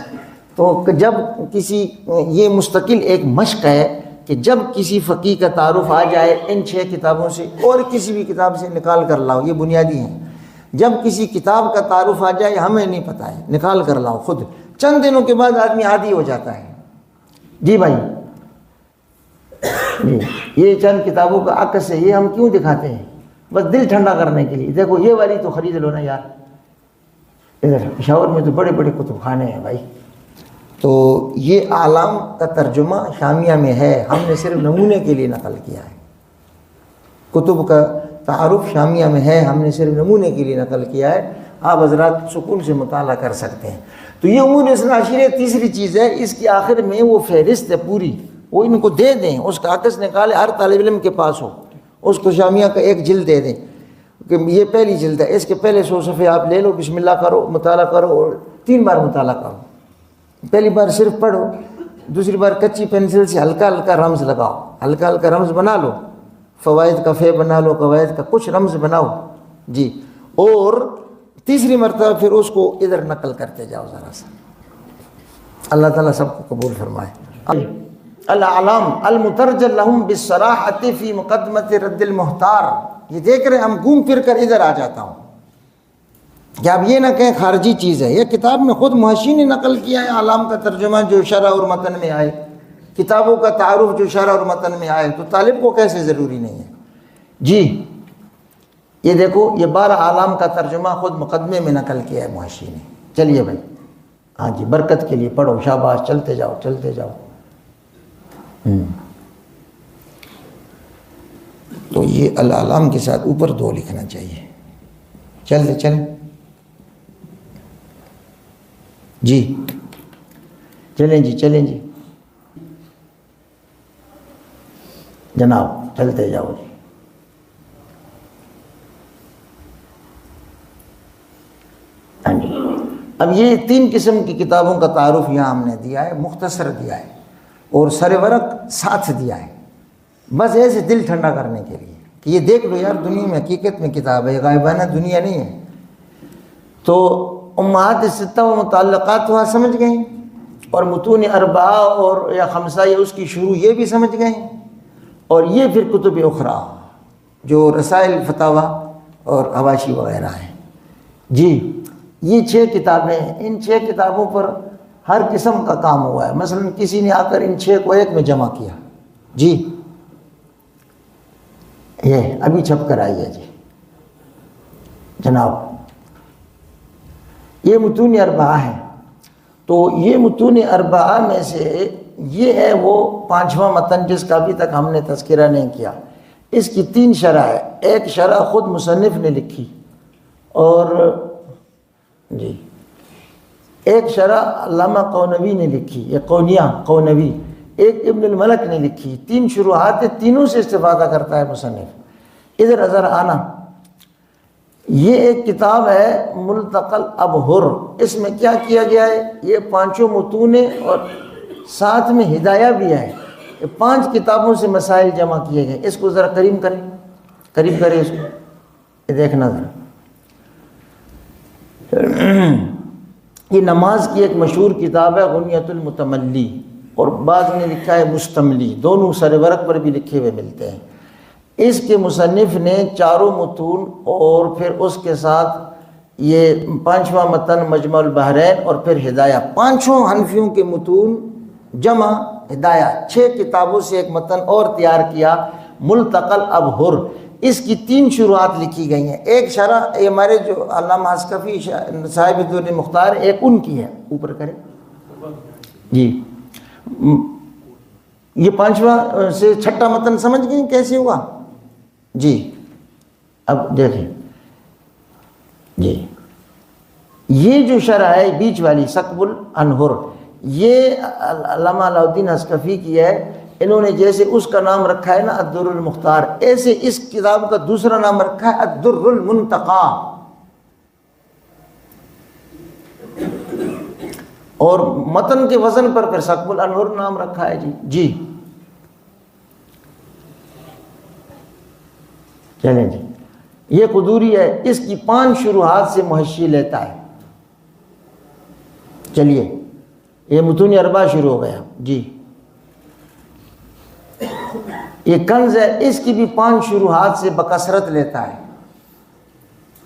Speaker 1: تو جب کسی، یہ مستقل ایک مشق ہے کہ جب کسی فقیہ کا تعارف آ جائے ان 6 کتابوں سے، اور کسی بھی کتاب سے نکال کر لاؤ، یہ بنیادی ہیں۔ جب کسی کتاب کا تعارف آ جائے، ہمیں نہیں پتہ ہے، نکال کر لاؤ خود، چند دنوں کے بعد آدمی عادی ہو جاتا ہے۔ جی بھائی، یہ چند کتابوں کا عکس ہے، یہ ہم کیوں دکھاتے ہیں؟ بس دل ٹھنڈا کرنے کے لیے۔ دیکھو یہ والی تو خرید لو نا یار، ادھر پشاور میں تو بڑے بڑے کتب خانے ہیں بھائی۔ تو یہ اعلام کا ترجمہ شامیہ میں ہے، ہم نے صرف نمونے کے لیے نقل کیا ہے۔ کتب کا تعارف شامیہ میں ہے، ہم نے صرف نمونے کے لیے نقل کیا ہے، آپ حضرات سکون سے مطالعہ کر سکتے ہیں۔ تو یہ امور اثنا عشریہ تیسری چیز ہے، اس کے آخر میں وہ فہرست ہے پوری، وہ ان کو دے دیں، اس کا عکس نکالے، ہر طالب علم کے پاس ہو، اس کو شامیہ کا ایک جلد دے دیں کہ یہ پہلی جلد ہے، اس کے پہلے 100 صفحے آپ لے لو، بسم اللہ کرو، مطالعہ کرو، اور 3 بار مطالعہ کرو۔ پہلی بار صرف پڑھو، دوسری بار کچی پینسل سے ہلکا ہلکا رمز لگاؤ، ہلکا ہلکا رمز بنا لو، فوائد کا فے بنا لو، قواعد کا کچھ رمز بناؤ جی، اور تیسری مرتبہ پھر اس کو ادھر نقل کرتے جاؤ ذرا سا۔ اللہ تعالیٰ سب کو قبول فرمائے۔ الاعلام المترجم لهم بالصراحۃ فی مقدمۃ رد المحتار، یہ دیکھ رہے ہم گھوم پھر کر ادھر آ جاتا ہوں کہ آپ یہ نہ کہیں خارجی چیز ہے، یہ کتاب میں خود محشی نے نقل کیا ہے، اعلام کا ترجمہ جو شرح اور متن میں آئے، کتابوں کا تعارف جو شرح اور متن میں آئے، تو طالب کو کیسے ضروری نہیں ہے جی۔ یہ دیکھو یہ 12 اعلام کا ترجمہ خود مقدمے میں نقل کیا ہے محشی نے۔ چلیے بھائی، ہاں جی، برکت کے لیے پڑھو، شاباش، چلتے جاؤ چلتے جاؤ۔ تو یہ الاعلام کے ساتھ اوپر 2 لکھنا چاہیے۔ چلتے چلیں جی، چلیں جی چلیں جی جناب، چلتے جاؤ جی۔ ہاں جی، اب یہ 3 قسم کی کتابوں کا تعارف یہاں ہم نے دیا ہے، مختصر دیا ہے اور سر ورق ساتھ دیا ہے، بس ایسے دل ٹھنڈا کرنے کے لیے کہ یہ دیکھ لو یار، دنیا میں حقیقت میں کتاب ہے، غائبانہ دنیا نہیں ہے۔ تو امہات ستہ و متعلقات وہاں سمجھ گئے، اور متون 4 اور یا 5 یا اس کی شروع یہ بھی سمجھ گئے، اور یہ پھر کتب اخرى جو رسائل فتاوی اور حواشی وغیرہ ہیں جی۔ یہ 6 کتابیں ہیں، ان 6 کتابوں پر ہر قسم کا کام ہوا ہے۔ مثلا کسی نے آ کر ان 6 کو ایک میں جمع کیا جی، یہ ابھی چھپ کر آئی ہے جی جناب، یہ متون 4 ہیں۔ تو یہ متون 4 میں سے یہ ہے وہ 5واں متن جس کا ابھی تک ہم نے تذکرہ نہیں کیا۔ اس کی 3 شرح ہے، ایک شرح خود مصنف نے لکھی، اور جی ایک شرح علامہ قونوی نے لکھی، یہ قونیہ قونوی، ایک ابن الملک نے لکھی۔ 3 شروحات، تینوں سے استفادہ کرتا ہے مصنف۔ ادھر نظر آنا، یہ ایک کتاب ہے ملتقى الابہر، اس میں کیا کیا گیا ہے، یہ 5 متون اور ساتھ میں ہدایہ بھی ہے، یہ 5 کتابوں سے مسائل جمع کیے گئے۔ اس کو ذرا قریب کریں، قریب کریں اس کو، یہ دیکھنا ذرا۔ یہ نماز کی ایک مشہور کتاب ہے غنیۃ المتملی، اور بعض نے لکھا ہے مستملی، دونوں سر ورق پر بھی لکھے ہوئے ملتے ہیں۔ اس کے مصنف نے 4 متون اور پھر اس کے ساتھ یہ پانچواں متن مجمع البحرین اور پھر ہدایہ، پانچوں حنفیوں کے متون جمع ہدایہ، 6 کتابوں سے ایک متن اور تیار کیا ملتقى الابہر، اس کی 3 شروحات لکھی گئی ہیں۔ ایک شرح یہ ہمارے جو علامہ حسکفی صاحب در مختار، ایک ان کی ہے، اوپر کریں جی۔ یہ 5واں سے 6ٹھا متن سمجھ گئے کیسے ہوا جی؟ اب دیکھیں جی، یہ جو شرح ہے بیچ والی ثقب الانہر، یہ علامہ علاء الدین حسکفی کی ہے۔ انہوں نے جیسے اس کا نام رکھا ہے نا الدر المختار، ایسے اس کتاب کا دوسرا نام رکھا ہے الدر المنتقی، اور متن کے وزن پر پھر ثقب الانہر نام رکھا ہے جی۔ چلیں جی، یہ قدوری ہے، اس کی 5 شروحات سے محشی لیتا ہے۔ چلیے یہ متون اربعہ شروع ہو گیا جی۔ یہ کنز ہے، اس کی بھی 5 شروحات سے بکثرت لیتا ہے،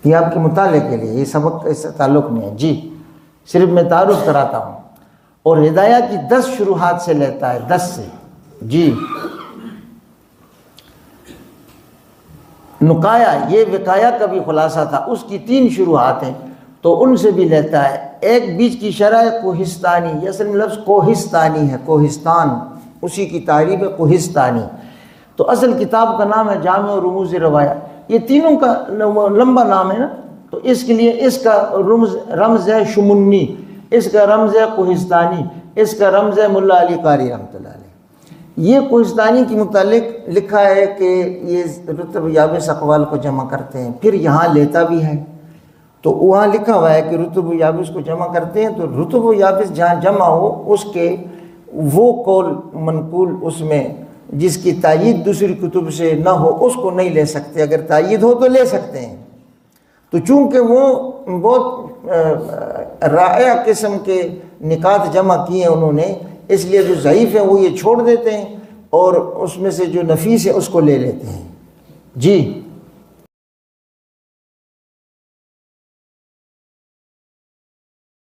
Speaker 1: یہ آپ کے مطالعے کے لیے، یہ سبق اس سے تعلق نہیں ہے جی، صرف میں تعارف کراتا ہوں۔ اور ہدایہ کی 10 شروحات سے لیتا ہے، 10 سے جی۔ نقایا، یہ وقایا کا بھی خلاصہ تھا، اس کی 3 شروحات ہیں تو ان سے بھی لیتا ہے۔ ایک بیچ کی شرح ہے کوہستانی، یہ اصل میں لفظ کوہستانی ہے، کوہستان اسی کی تعریف ہے کوہستانی، تو اصل کتاب کا نام ہے جامع رموز روایہ۔ یہ تینوں کا لمبا نام ہے نا، تو اس کے لیے اس کا رمز ہے شمنی، اس کا رمز ہے کوہستانی، اس کا رمز ہے ملا علی قاری رحمۃ اللہ علیہ۔ یہ کوہستانی کے متعلق لکھا ہے کہ یہ رتب و یابس اقوال کو جمع کرتے ہیں، پھر یہاں لیتا بھی ہے، تو وہاں لکھا ہوا ہے کہ رتب و یابس کو جمع کرتے ہیں، تو رتب و یابس جہاں جمع ہو اس کے وہ قول منقول اس میں جس کی تائید دوسری کتب سے نہ ہو اس کو نہیں لے سکتے، اگر تائید ہو تو لے سکتے ہیں۔ تو چونکہ وہ بہت رائع قسم کے نکات جمع کیے ہیں انہوں نے، اس لیے جو ضعیف ہے وہ یہ چھوڑ دیتے ہیں اور اس میں سے جو نفیس ہے اس کو لے لیتے ہیں جی۔